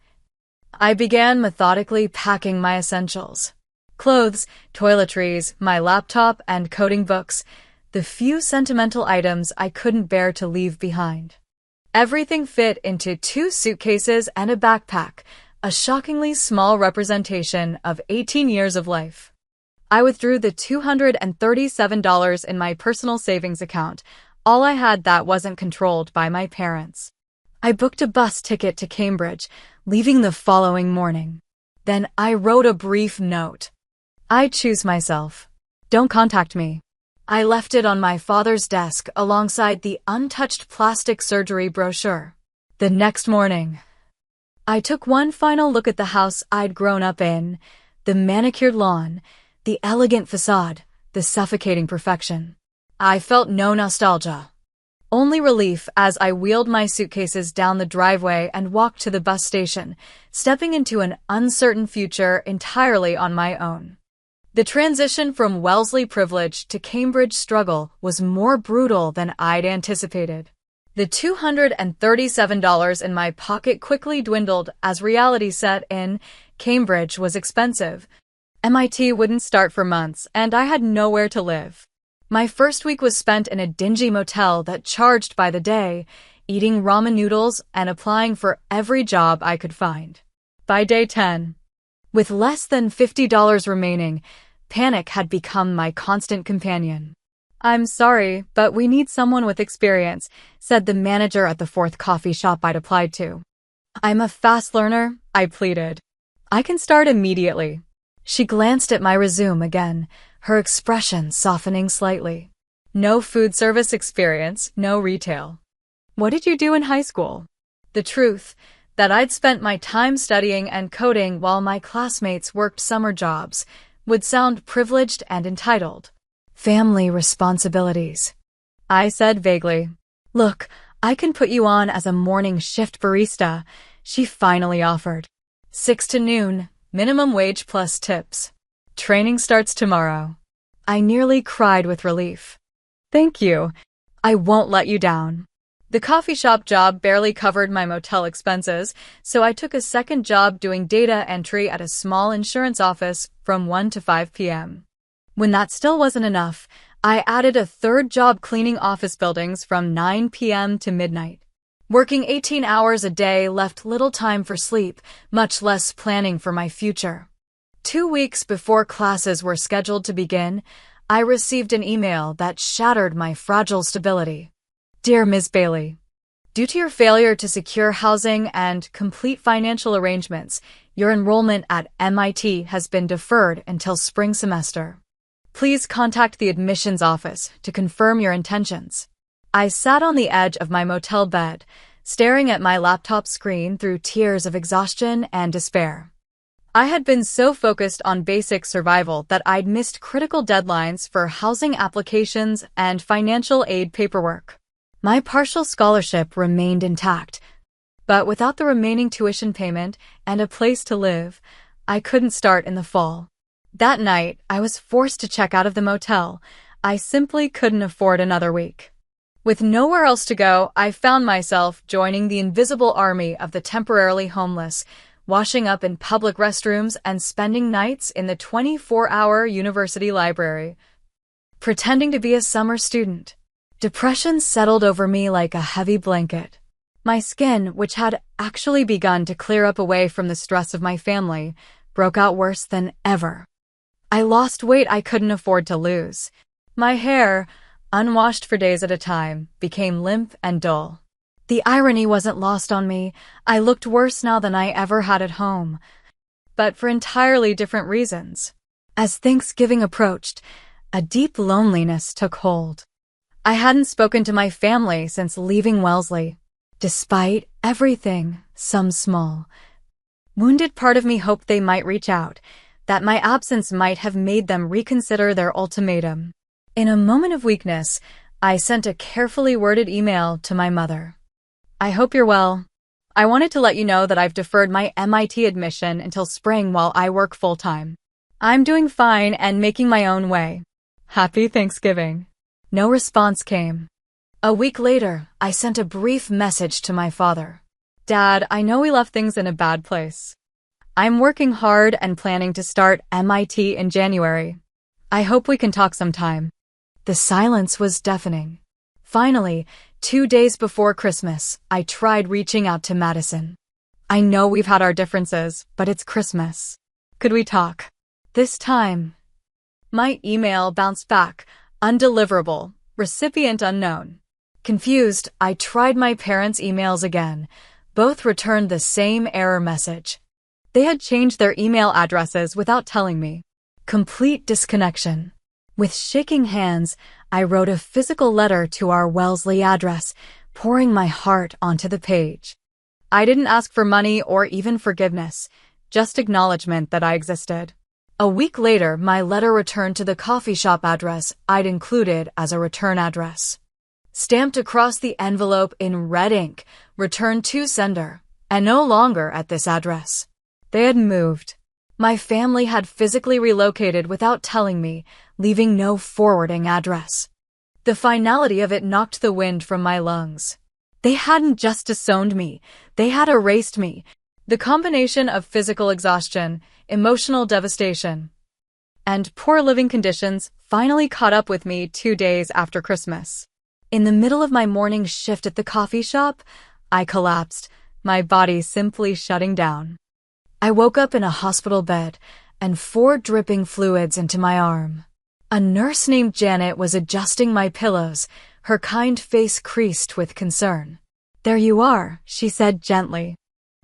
I began methodically packing my essentials. Clothes, toiletries, my laptop, and coding books, the few sentimental items I couldn't bear to leave behind. Everything fit into 2 suitcases and a backpack, a shockingly small representation of 18 years of life. I withdrew the $237 in my personal savings account, all I had that wasn't controlled by my parents. I booked a bus ticket to Cambridge, leaving the following morning. Then I wrote a brief note. I choose myself. Don't contact me. I left it on my father's desk alongside the untouched plastic surgery brochure. The next morning, I took one final look at the house I'd grown up in, the manicured lawn, the elegant facade, the suffocating perfection. I felt no nostalgia. Only relief as I wheeled my suitcases down the driveway and walked to the bus station, stepping into an uncertain future entirely on my own. The transition from Wellesley privilege to Cambridge struggle was more brutal than I'd anticipated. The $237 in my pocket quickly dwindled as reality set in. Cambridge was expensive. MIT wouldn't start for months, and I had nowhere to live. My first week was spent in a dingy motel that charged by the day, eating ramen noodles and applying for every job I could find. By day 10, with less than $50 remaining, panic had become my constant companion. I'm sorry, but we need someone with experience, said the manager at the 4th coffee shop I'd applied to. I'm a fast learner, I pleaded. I can start immediately. She glanced at my resume again, her expression softening slightly. No food service experience, no retail. What did you do in high school? The truth, that I'd spent my time studying and coding while my classmates worked summer jobs, would sound privileged and entitled. Family responsibilities. I said vaguely. Look, I can put you on as a morning shift barista, she finally offered. 6 to noon, minimum wage plus tips. Training starts tomorrow. I nearly cried with relief. Thank you. I won't let you down. The coffee shop job barely covered my motel expenses, so I took a second job doing data entry at a small insurance office from 1 to 5 p.m. When that still wasn't enough, I added a third job cleaning office buildings from 9 p.m. to midnight. Working 18 hours a day left little time for sleep, much less planning for my future. 2 weeks before classes were scheduled to begin, I received an email that shattered my fragile stability. Dear Ms. Bailey, due to your failure to secure housing and complete financial arrangements, your enrollment at MIT has been deferred until spring semester. Please contact the admissions office to confirm your intentions. I sat on the edge of my motel bed, staring at my laptop screen through tears of exhaustion and despair. I had been so focused on basic survival that I'd missed critical deadlines for housing applications and financial aid paperwork. My partial scholarship remained intact, but without the remaining tuition payment and a place to live, I couldn't start in the fall. That night, I was forced to check out of the motel. I simply couldn't afford another week. With nowhere else to go, I found myself joining the invisible army of the temporarily homeless, washing up in public restrooms and spending nights in the 24-hour university library, pretending to be a summer student. Depression settled over me like a heavy blanket. My skin, which had actually begun to clear up away from the stress of my family, broke out worse than ever. I lost weight I couldn't afford to lose. My hair, unwashed for days at a time, became limp and dull. The irony wasn't lost on me. I looked worse now than I ever had at home, but for entirely different reasons. As Thanksgiving approached, a deep loneliness took hold. I hadn't spoken to my family since leaving Wellesley. Despite everything, some small, wounded part of me hoped they might reach out, that my absence might have made them reconsider their ultimatum. In a moment of weakness, I sent a carefully worded email to my mother. I hope you're well. I wanted to let you know that I've deferred my MIT admission until spring while I work full-time. I'm doing fine and making my own way. Happy Thanksgiving. No response came. A week later, I sent a brief message to my father. Dad, I know we left things in a bad place. I'm working hard and planning to start MIT in January. I hope we can talk sometime. The silence was deafening. Finally, 2 days before Christmas, I tried reaching out to Madison. I know we've had our differences, but it's Christmas. Could we talk? This time, my email bounced back. Undeliverable. Recipient unknown. Confused, I tried my parents' emails again. Both returned the same error message. They had changed their email addresses without telling me. Complete disconnection. With shaking hands, I wrote a physical letter to our Wellesley address, pouring my heart onto the page. I didn't ask for money or even forgiveness, just acknowledgement that I existed. A week later, my letter returned to the coffee shop address I'd included as a return address. Stamped across the envelope in red ink, returned to sender, and no longer at this address. They had moved. My family had physically relocated without telling me, leaving no forwarding address. The finality of it knocked the wind from my lungs. They hadn't just disowned me, they had erased me. The combination of physical exhaustion, emotional devastation, and poor living conditions finally caught up with me 2 days after Christmas. In the middle of my morning shift at the coffee shop, I collapsed, my body simply shutting down. I woke up in a hospital bed and 4 dripping fluids into my arm. A nurse named Janet was adjusting my pillows, her kind face creased with concern. "There you are," she said gently.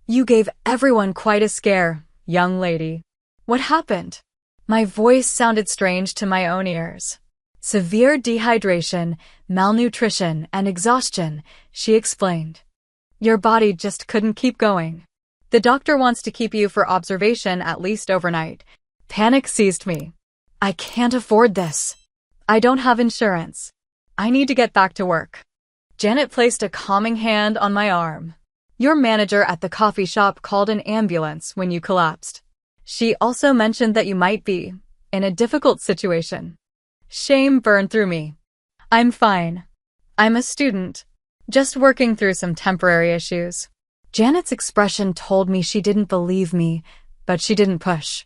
"You gave everyone quite a scare, young lady. What happened?" My voice sounded strange to my own ears. "Severe dehydration, malnutrition, and exhaustion," she explained. "Your body just couldn't keep going. The doctor wants to keep you for observation at least overnight." Panic seized me. I can't afford this. I don't have insurance. I need to get back to work. Janet placed a calming hand on my arm. Your manager at the coffee shop called an ambulance when you collapsed. She also mentioned that you might be in a difficult situation. Shame burned through me. I'm fine. I'm a student, just working through some temporary issues. Janet's expression told me she didn't believe me, but she didn't push.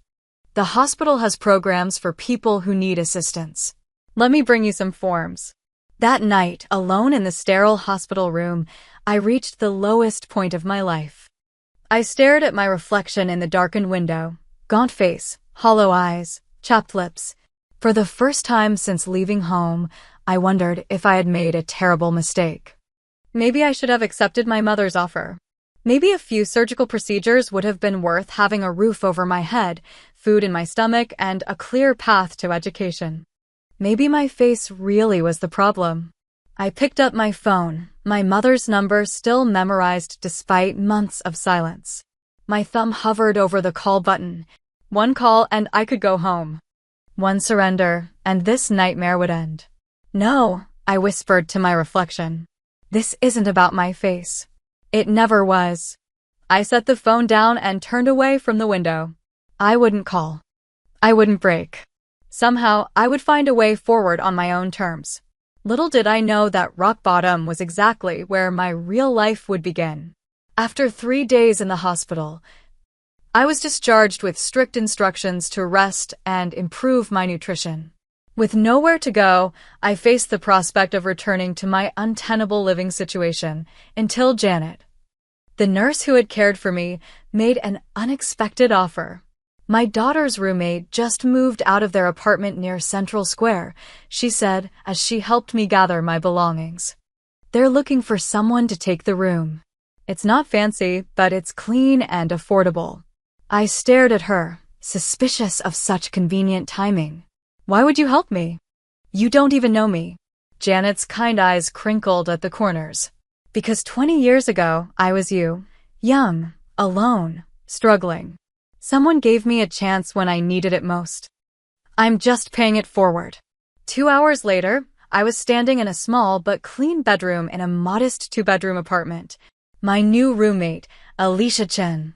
The hospital has programs for people who need assistance. Let me bring you some forms. That night, alone in the sterile hospital room, I reached the lowest point of my life. I stared at my reflection in the darkened window. Gaunt face, hollow eyes, chapped lips. For the first time since leaving home, I wondered if I had made a terrible mistake. Maybe I should have accepted my mother's offer. Maybe a few surgical procedures would have been worth having a roof over my head, food in my stomach, and a clear path to education. Maybe my face really was the problem. I picked up my phone, my mother's number still memorized despite months of silence. My thumb hovered over the call button. One call and I could go home. One surrender, and this nightmare would end. No, I whispered to my reflection. This isn't about my face. It never was. I set the phone down and turned away from the window. I wouldn't call. I wouldn't break. Somehow, I would find a way forward on my own terms. Little did I know that rock bottom was exactly where my real life would begin. After 3 days in the hospital, I was discharged with strict instructions to rest and improve my nutrition. With nowhere to go, I faced the prospect of returning to my untenable living situation until Janet, the nurse who had cared for me, made an unexpected offer. My daughter's roommate just moved out of their apartment near Central Square, she said as she helped me gather my belongings. They're looking for someone to take the room. It's not fancy, but it's clean and affordable. I stared at her, suspicious of such convenient timing. Why would you help me? You don't even know me. Janet's kind eyes crinkled at the corners. Because 20 years ago, I was you. Young, alone, struggling. Someone gave me a chance when I needed it most. I'm just paying it forward. 2 hours later, I was standing in a small but clean bedroom in a modest 2-bedroom apartment. My new roommate, Alicia Chen,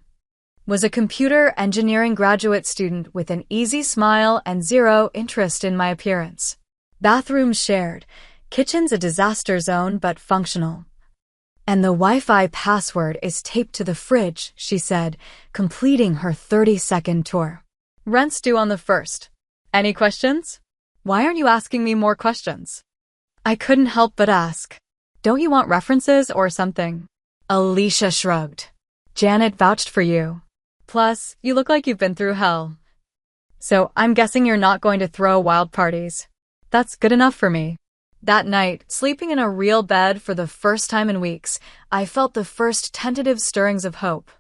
was a computer engineering graduate student with an easy smile and zero interest in my appearance. Bathrooms shared, kitchen's a disaster zone but functional. And the Wi-Fi password is taped to the fridge, she said, completing her 30-second tour. Rent's due on the 1st. Any questions? Why aren't you asking me more questions? I couldn't help but ask. Don't you want references or something? Alicia shrugged. Janet vouched for you. Plus, you look like you've been through hell. So I'm guessing you're not going to throw wild parties. That's good enough for me. That night, sleeping in a real bed for the first time in weeks, I felt the first tentative stirrings of hope.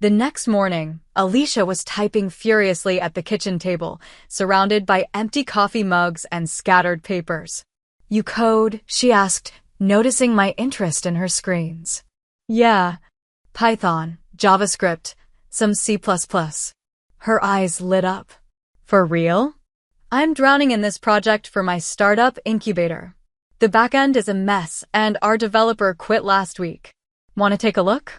The next morning, Alicia was typing furiously at the kitchen table, surrounded by empty coffee mugs and scattered papers. You code? She asked, noticing my interest in her screens. Yeah. Python, JavaScript, some C++. Her eyes lit up. For real? I'm drowning in this project for my startup incubator. The backend is a mess and our developer quit last week. Want to take a look?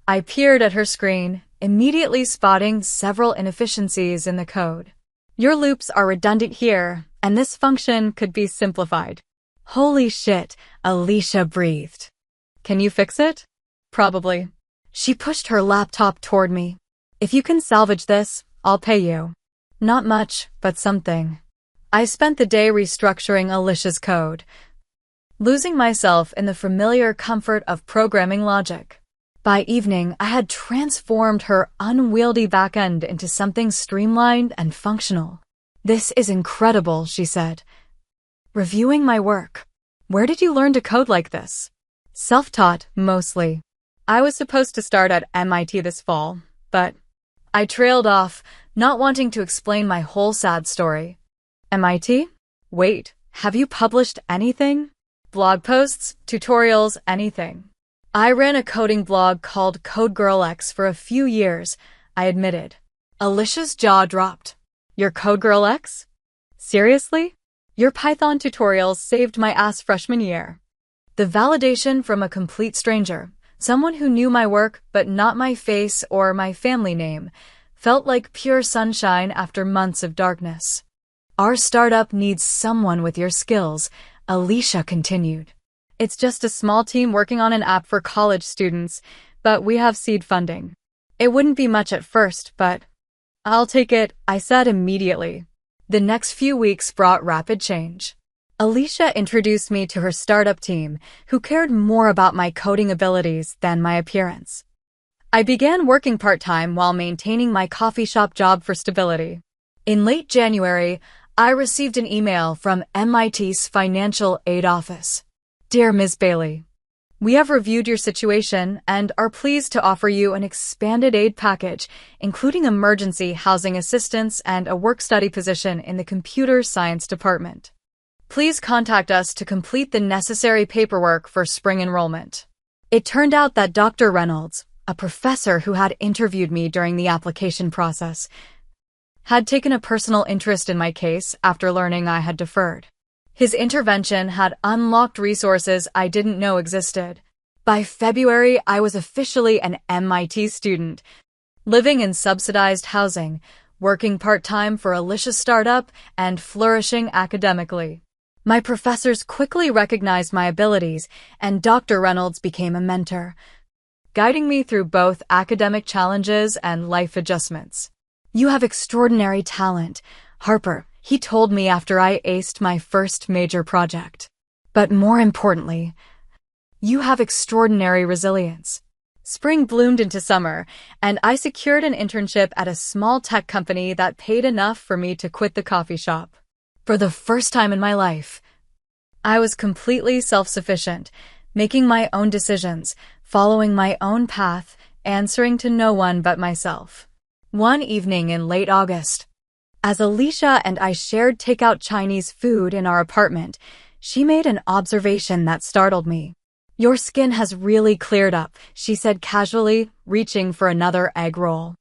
I peered at her screen, immediately spotting several inefficiencies in the code. Your loops are redundant here, and this function could be simplified. Holy shit, Alicia breathed. Can you fix it? Probably. She pushed her laptop toward me. If you can salvage this, I'll pay you. Not much, but something. I spent the day restructuring Alicia's code, losing myself in the familiar comfort of programming logic. By evening, I had transformed her unwieldy backend into something streamlined and functional. This is incredible, she said, reviewing my work. Where did you learn to code like this? Self-taught, mostly. I was supposed to start at MIT this fall, but I trailed off, not wanting to explain my whole sad story. MIT? Wait, have you published anything? Blog posts, tutorials, anything? I ran a coding blog called CodeGirlX for a few years, I admitted. Alicia's jaw dropped. Your CodeGirlX? Seriously? Your Python tutorials saved my ass freshman year. The validation from a complete stranger, someone who knew my work but not my face or my family name, felt like pure sunshine after months of darkness. Our startup needs someone with your skills, Alicia continued. It's just a small team working on an app for college students, but we have seed funding. It wouldn't be much at first, but I'll take it, I said immediately. The next few weeks brought rapid change. Alicia introduced me to her startup team, who cared more about my coding abilities than my appearance. I began working part-time while maintaining my coffee shop job for stability. In late January, I received an email from MIT's Financial Aid Office. Dear Ms. Bailey, we have reviewed your situation and are pleased to offer you an expanded aid package, including emergency housing assistance and a work-study position in the computer science department. Please contact us to complete the necessary paperwork for spring enrollment. It turned out that Dr. Reynolds, a professor who had interviewed me during the application process, had taken a personal interest in my case after learning I had deferred. His intervention had unlocked resources I didn't know existed. By February, I was officially an MIT student, living in subsidized housing, working part-time for Alicia's startup, and flourishing academically. My professors quickly recognized my abilities, and Dr. Reynolds became a mentor, guiding me through both academic challenges and life adjustments. You have extraordinary talent, Harper, he told me after I aced my first major project. But more importantly, you have extraordinary resilience. Spring bloomed into summer, and I secured an internship at a small tech company that paid enough for me to quit the coffee shop. For the first time in my life, I was completely self-sufficient, making my own decisions, following my own path, answering to no one but myself. One evening in late August, as Alicia and I shared takeout Chinese food in our apartment, she made an observation that startled me. Your skin has really cleared up, she said casually, reaching for another egg roll.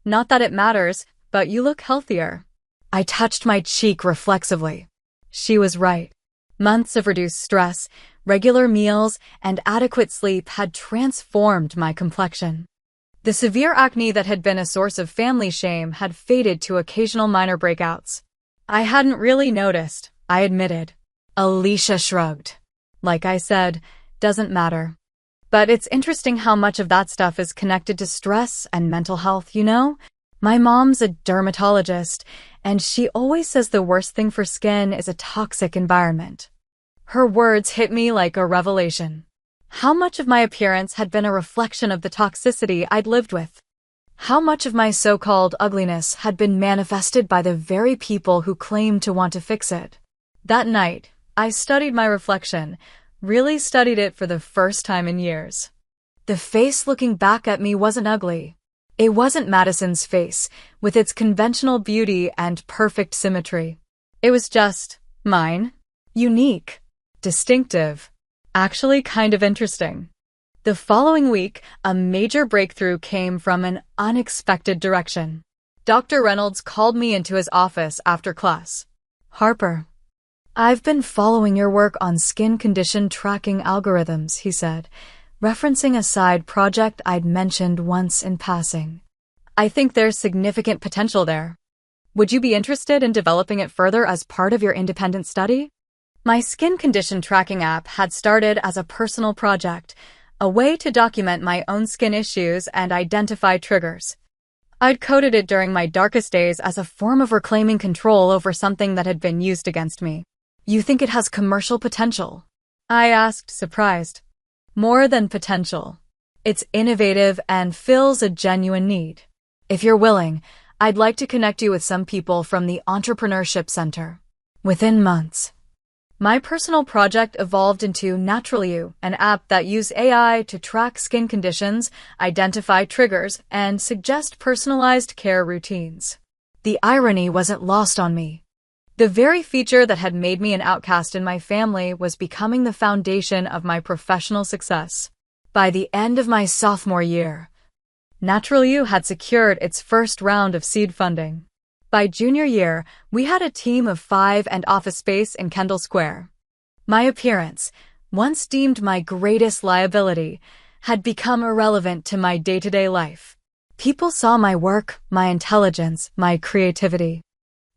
Not that it matters, but you look healthier. I touched my cheek reflexively. She was right. Months of reduced stress, regular meals, and adequate sleep had transformed my complexion. The severe acne that had been a source of family shame had faded to occasional minor breakouts. I hadn't really noticed, I admitted. Alicia shrugged. Like I said, doesn't matter. But it's interesting how much of that stuff is connected to stress and mental health, you know? My mom's a dermatologist, and she always says the worst thing for skin is a toxic environment. Her words hit me like a revelation. How much of my appearance had been a reflection of the toxicity I'd lived with? How much of my so-called ugliness had been manifested by the very people who claimed to want to fix it? That night, I studied my reflection, really studied it for the first time in years. The face looking back at me wasn't ugly. It wasn't Madison's face, with its conventional beauty and perfect symmetry. It was just mine. Unique. Distinctive. Actually kind of interesting. The following week, a major breakthrough came from an unexpected direction. Dr. Reynolds called me into his office after class. Harper, I've been following your work on skin condition tracking algorithms, he said, referencing a side project I'd mentioned once in passing. I think there's significant potential there. Would you be interested in developing it further as part of your independent study? My skin condition tracking app had started as a personal project, a way to document my own skin issues and identify triggers. I'd coded it during my darkest days as a form of reclaiming control over something that had been used against me. You think it has commercial potential? I asked, surprised. More than potential. It's innovative and fills a genuine need. If you're willing, I'd like to connect you with some people from the Entrepreneurship Center. Within months, my personal project evolved into Natural You, an app that used AI to track skin conditions, identify triggers, and suggest personalized care routines. The irony wasn't lost on me. The very feature that had made me an outcast in my family was becoming the foundation of my professional success. By the end of my sophomore year, Natural You had secured its first round of seed funding. By junior year, we had a team of 5 and office space in Kendall Square. My appearance, once deemed my greatest liability, had become irrelevant to my day-to-day life. People saw my work, my intelligence, my creativity.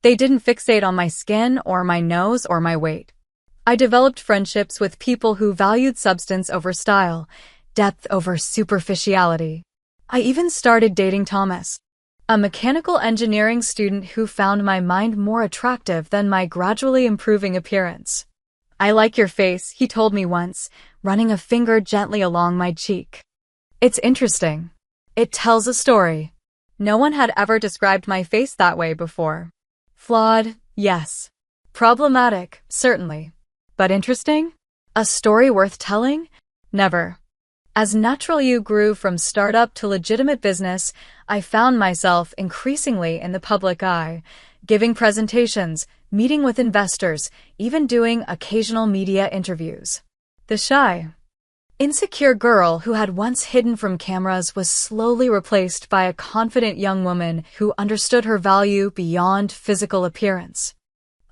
They didn't fixate on my skin or my nose or my weight. I developed friendships with people who valued substance over style, depth over superficiality. I even started dating Thomas, a mechanical engineering student who found my mind more attractive than my gradually improving appearance. "I like your face," he told me once, running a finger gently along my cheek. "It's interesting. It tells a story." No one had ever described my face that way before. Flawed, yes. Problematic, certainly. But interesting? A story worth telling? Never. As Natural You grew from startup to legitimate business, I found myself increasingly in the public eye, giving presentations, meeting with investors, even doing occasional media interviews. The shy, insecure girl who had once hidden from cameras was slowly replaced by a confident young woman who understood her value beyond physical appearance.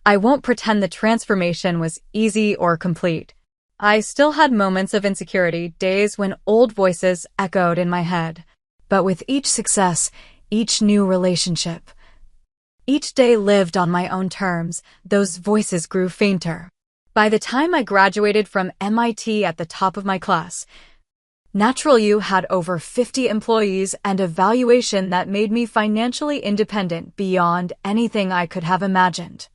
I won't pretend the transformation was easy or complete. I still had moments of insecurity, days when old voices echoed in my head. But with each success, each new relationship, each day lived on my own terms, those voices grew fainter. By the time I graduated from MIT at the top of my class, Natural You had over 50 employees and a valuation that made me financially independent beyond anything I could have imagined.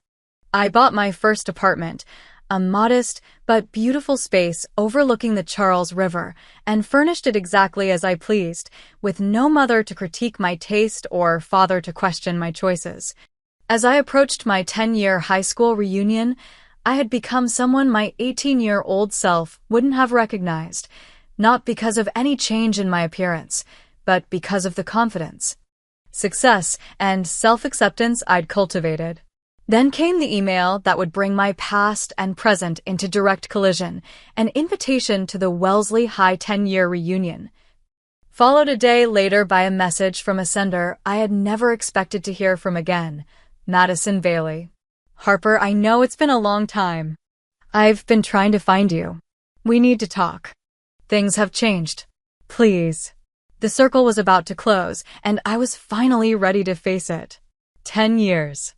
I bought my first apartment, a modest but beautiful space overlooking the Charles River, and furnished it exactly as I pleased, with no mother to critique my taste or father to question my choices. As I approached my 10-year high school reunion, I had become someone my 18-year-old self wouldn't have recognized, not because of any change in my appearance, but because of the confidence, success, and self-acceptance I'd cultivated. Then came the email that would bring my past and present into direct collision, an invitation to the Wellesley High 10-year reunion. Followed a day later by a message from a sender I had never expected to hear from again, Madison Bailey. "Harper, I know it's been a long time. I've been trying to find you. We need to talk. Things have changed. Please." The circle was about to close, and I was finally ready to face it. 10 years.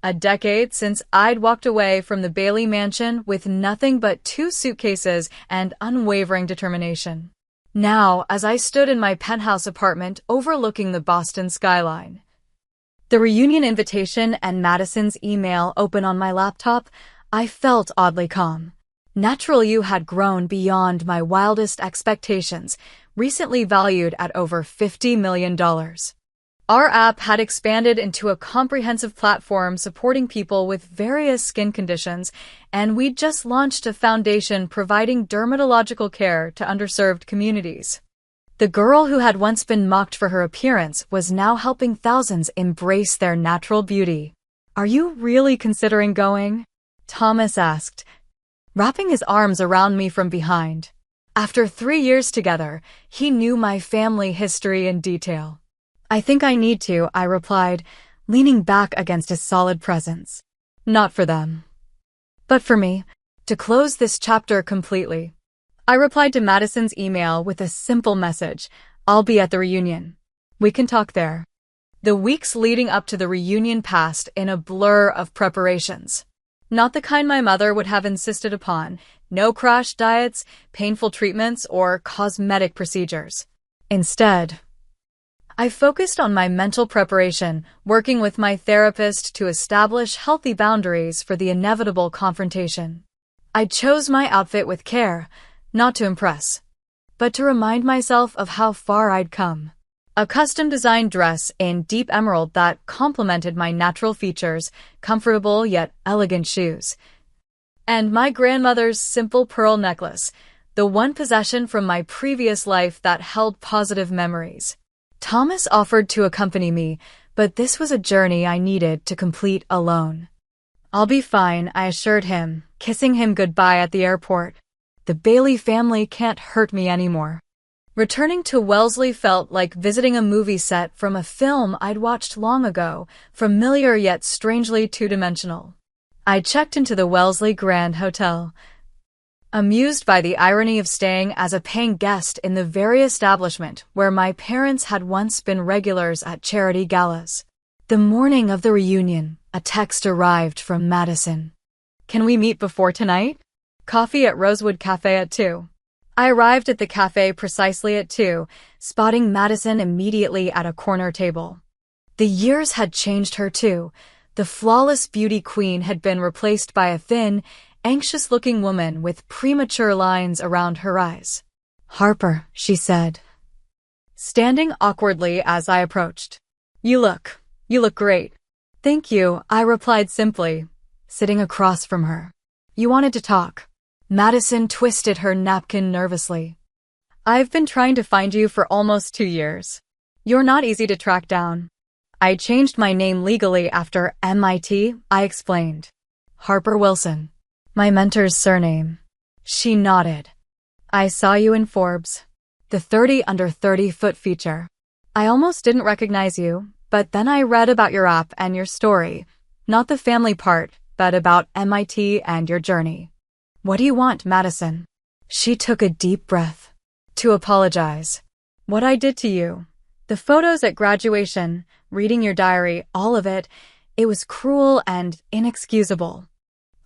A decade since I'd walked away from the Bailey mansion with nothing but 2 suitcases and unwavering determination. Now, as I stood in my penthouse apartment overlooking the Boston skyline, the reunion invitation and Madison's email open on my laptop, I felt oddly calm. Natural You had grown beyond my wildest expectations, recently valued at over $50 million. Our app had expanded into a comprehensive platform supporting people with various skin conditions, and we'd just launched a foundation providing dermatological care to underserved communities. The girl who had once been mocked for her appearance was now helping thousands embrace their natural beauty. "Are you really considering going?" Thomas asked, wrapping his arms around me from behind. After 3 years together, he knew my family history in detail. "I think I need to," I replied, leaning back against his solid presence. "Not for them, but for me, to close this chapter completely." I replied to Madison's email with a simple message: "I'll be at the reunion. We can talk there." The weeks leading up to the reunion passed in a blur of preparations. Not the kind my mother would have insisted upon: no crash diets, painful treatments, or cosmetic procedures. Instead, I focused on my mental preparation, working with my therapist to establish healthy boundaries for the inevitable confrontation. I chose my outfit with care, not to impress, but to remind myself of how far I'd come. A custom-designed dress in deep emerald that complemented my natural features, comfortable yet elegant shoes, and my grandmother's simple pearl necklace, the one possession from my previous life that held positive memories. Thomas offered to accompany me, but this was a journey I needed to complete alone. "I'll be fine," I assured him, kissing him goodbye at the airport. "The Bailey family can't hurt me anymore." Returning to Wellesley felt like visiting a movie set from a film I'd watched long ago, familiar yet strangely two-dimensional. I checked into the Wellesley Grand Hotel, amused by the irony of staying as a paying guest in the very establishment where my parents had once been regulars at charity galas. The morning of the reunion, a text arrived from Madison. "Can we meet before tonight? Coffee at Rosewood Cafe at 2. I arrived at the cafe precisely at 2, spotting Madison immediately at a corner table. The years had changed her too. The flawless beauty queen had been replaced by a thin, anxious-looking woman with premature lines around her eyes. "Harper," she said, standing awkwardly as I approached. You look great." "Thank you," I replied simply, sitting across from her. "You wanted to talk." Madison twisted her napkin nervously. "I've been trying to find you for almost 2 years. You're not easy to track down." "I changed my name legally after MIT," I explained. "Harper Wilson. My mentor's surname." She nodded. "I saw you in Forbes, the 30 under 30-foot feature. I almost didn't recognize you, but then I read about your app and your story. Not the family part, but about MIT and your journey." "What do you want, Madison?" She took a deep breath. "To apologize. What I did to you. The photos at graduation, reading your diary, all of it, it was cruel and inexcusable."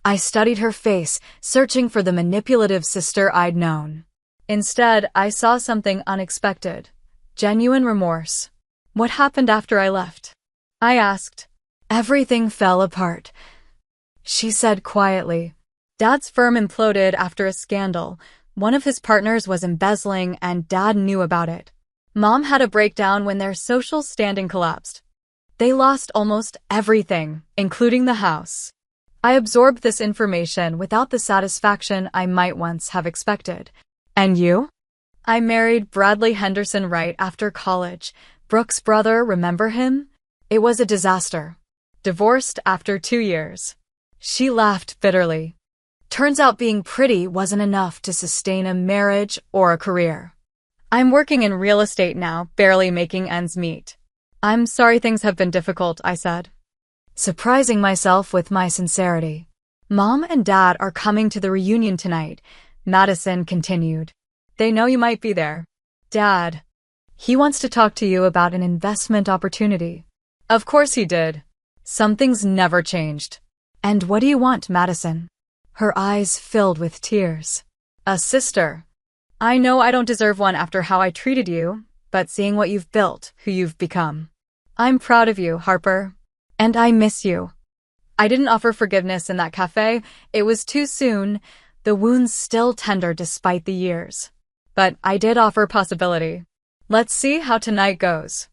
I studied her face, searching for the manipulative sister I'd known. Instead, I saw something unexpected. Genuine remorse. "What happened after I left?" I asked. "Everything fell apart," she said quietly. "Dad's firm imploded after a scandal. One of his partners was embezzling and Dad knew about it. Mom had a breakdown when their social standing collapsed. They lost almost everything, including the house. I absorbed this information without the satisfaction I might once have expected." "And you?" "I married Bradley Henderson right after college. Brooke's brother, remember him? It was a disaster. Divorced after 2 years." She laughed bitterly. "Turns out being pretty wasn't enough to sustain a marriage or a career. I'm working in real estate now, barely making ends meet." "I'm sorry things have been difficult," I said, surprising myself with my sincerity. "Mom and Dad are coming to the reunion tonight," Madison continued. "They know you might be there. Dad, he wants to talk to you about an investment opportunity." Of course he did. Something's never changed. "And what do you want, Madison?" Her eyes filled with tears. "A sister. I know I don't deserve one after how I treated you, but seeing what you've built, who you've become. I'm proud of you, Harper. And I miss you." I didn't offer forgiveness in that cafe. It was too soon, the wounds still tender despite the years. But I did offer possibility. "Let's see how tonight goes."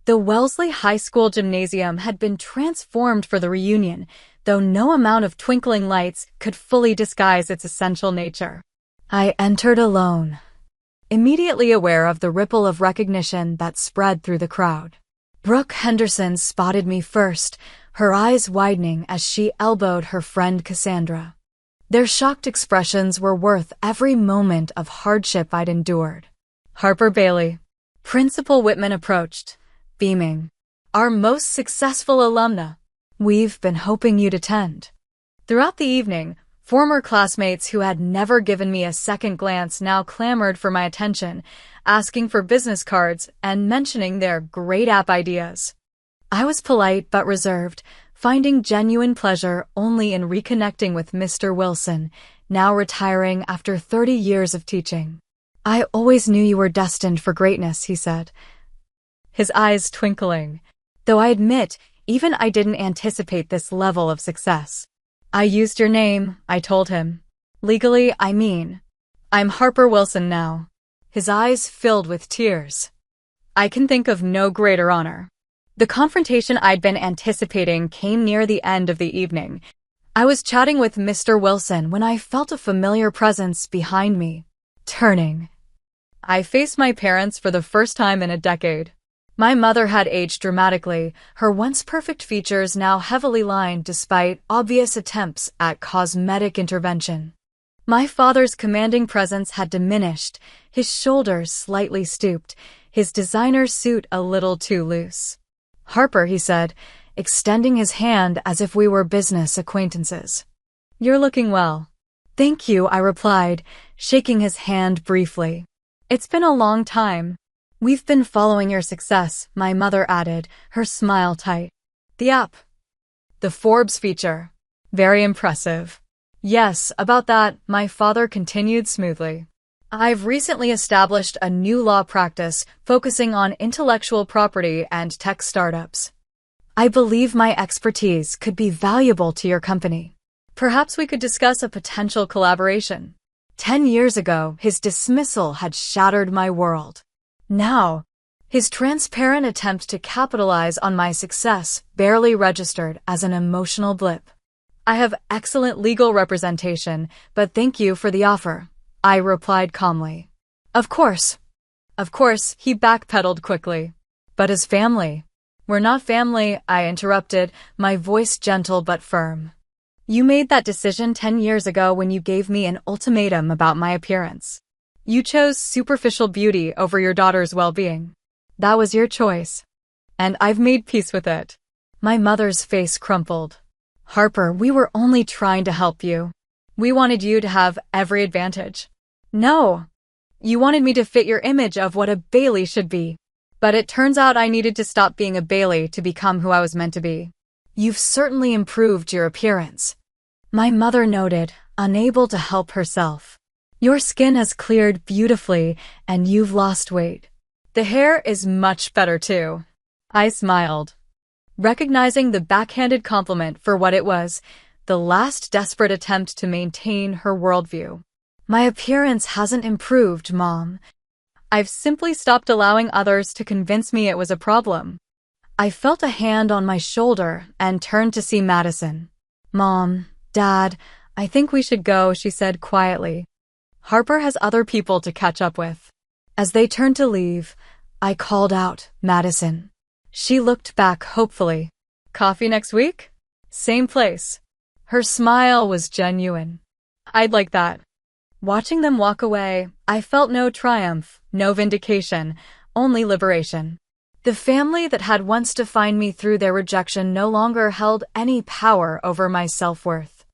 The Wellesley High School gymnasium had been transformed for the reunion, though no amount of twinkling lights could fully disguise its essential nature. I entered alone, immediately aware of the ripple of recognition that spread through the crowd. Brooke Henderson spotted me first, her eyes widening as she elbowed her friend Cassandra. Their shocked expressions were worth every moment of hardship I'd endured. "Harper Bailey." Principal Whitman approached, beaming. "Our most successful alumna. We've been hoping you'd attend." Throughout the evening, former classmates who had never given me a second glance now clamored for my attention, asking for business cards and mentioning their great app ideas. I was polite but reserved, finding genuine pleasure only in reconnecting with Mr. Wilson, now retiring after 30 years of teaching. "I always knew you were destined for greatness," he said, his eyes twinkling. "Though I admit, even I didn't anticipate this level of success." "I used your name," I told him. "Legally, I mean. I'm Harper Wilson now." His eyes filled with tears. I can think of no greater honor. The confrontation I'd been anticipating came near the end of the evening. I was chatting with Mr. Wilson when I felt a familiar presence behind me. Turning, I faced my parents for the first time in a decade. My mother had aged dramatically, her once perfect features now heavily lined despite obvious attempts at cosmetic intervention. My father's commanding presence had diminished, his shoulders slightly stooped, his designer suit a little too loose. "Harper," he said, extending his hand as if we were business acquaintances. "You're looking well." Thank you, I replied, shaking his hand briefly. It's been a long time. We've been following your success, my mother added, her smile tight. The app. The Forbes feature. Very impressive. Yes, about that, my father continued smoothly. I've recently established a new law practice focusing on intellectual property and tech startups. I believe my expertise could be valuable to your company. Perhaps we could discuss a potential collaboration. 10 years ago, his dismissal had shattered my world. Now, his transparent attempt to capitalize on my success barely registered as an emotional blip. I have excellent legal representation, but thank you for the offer, I replied calmly. Of course. Of course, he backpedaled quickly. But his family. We're not family, I interrupted, my voice gentle but firm. You made that decision 10 years ago when you gave me an ultimatum about my appearance. You chose superficial beauty over your daughter's well-being. That was your choice. And I've made peace with it. My mother's face crumpled. Harper, we were only trying to help you. We wanted you to have every advantage. No. You wanted me to fit your image of what a Bailey should be. But it turns out I needed to stop being a Bailey to become who I was meant to be. You've certainly improved your appearance. My mother noted, unable to help herself. Your skin has cleared beautifully, and you've lost weight. The hair is much better too. I smiled, recognizing the backhanded compliment for what it was, the last desperate attempt to maintain her worldview. My appearance hasn't improved, Mom. I've simply stopped allowing others to convince me it was a problem. I felt a hand on my shoulder and turned to see Madison. Mom, Dad, I think we should go, she said quietly. Harper has other people to catch up with. As they turned to leave, I called out, Madison. She looked back hopefully. Coffee next week? Same place. Her smile was genuine. I'd like that. Watching them walk away, I felt no triumph, no vindication, only liberation. The family that had once defined me through their rejection no longer held any power over my self-worth.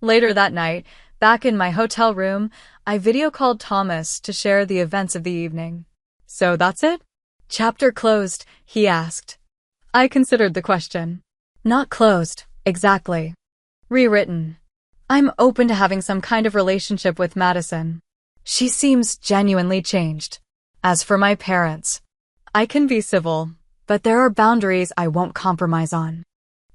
Later that night, back in my hotel room, I video called Thomas to share the events of the evening. So that's it? Chapter closed, he asked. I considered the question. Not closed, exactly. Rewritten. I'm open to having some kind of relationship with Madison. She seems genuinely changed. As for my parents, I can be civil, but there are boundaries I won't compromise on.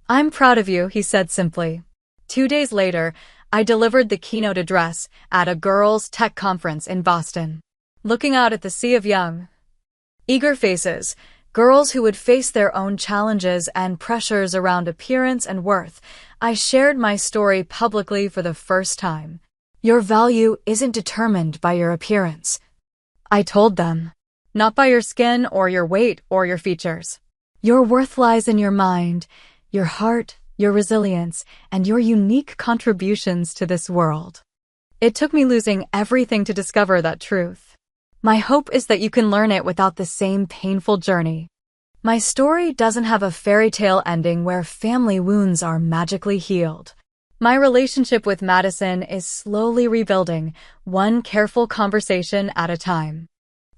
I'm proud of you, he said simply. 2 days later, I delivered the keynote address at a girls' tech conference in Boston. Looking out at the sea of young, eager faces, girls who would face their own challenges and pressures around appearance and worth, I shared my story publicly for the first time. Your value isn't determined by your appearance, I told them. Not by your skin or your weight or your features. Your worth lies in your mind, your heart, your resilience, and your unique contributions to this world. It took me losing everything to discover that truth. My hope is that you can learn it without the same painful journey. My story doesn't have a fairy tale ending where family wounds are magically healed. My relationship with Madison is slowly rebuilding, one careful conversation at a time.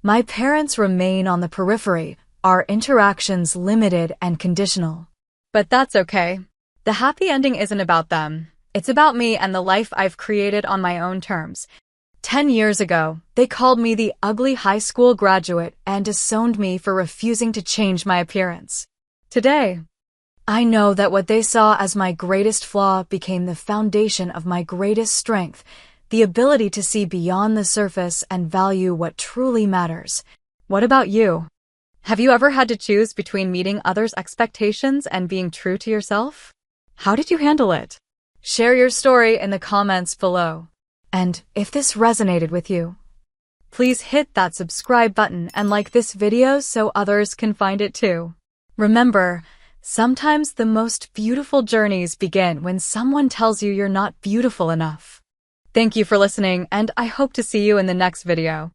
My parents remain on the periphery, our interactions limited and conditional. But that's okay. The happy ending isn't about them. It's about me and the life I've created on my own terms. 10 years ago, they called me the ugly high school graduate and disowned me for refusing to change my appearance. Today, I know that what they saw as my greatest flaw became the foundation of my greatest strength, the ability to see beyond the surface and value what truly matters. What about you? Have you ever had to choose between meeting others' expectations and being true to yourself? How did you handle it? Share your story in the comments below. And if this resonated with you, please hit that subscribe button and like this video so others can find it too. Remember, sometimes the most beautiful journeys begin when someone tells you you're not beautiful enough. Thank you for listening, and I hope to see you in the next video.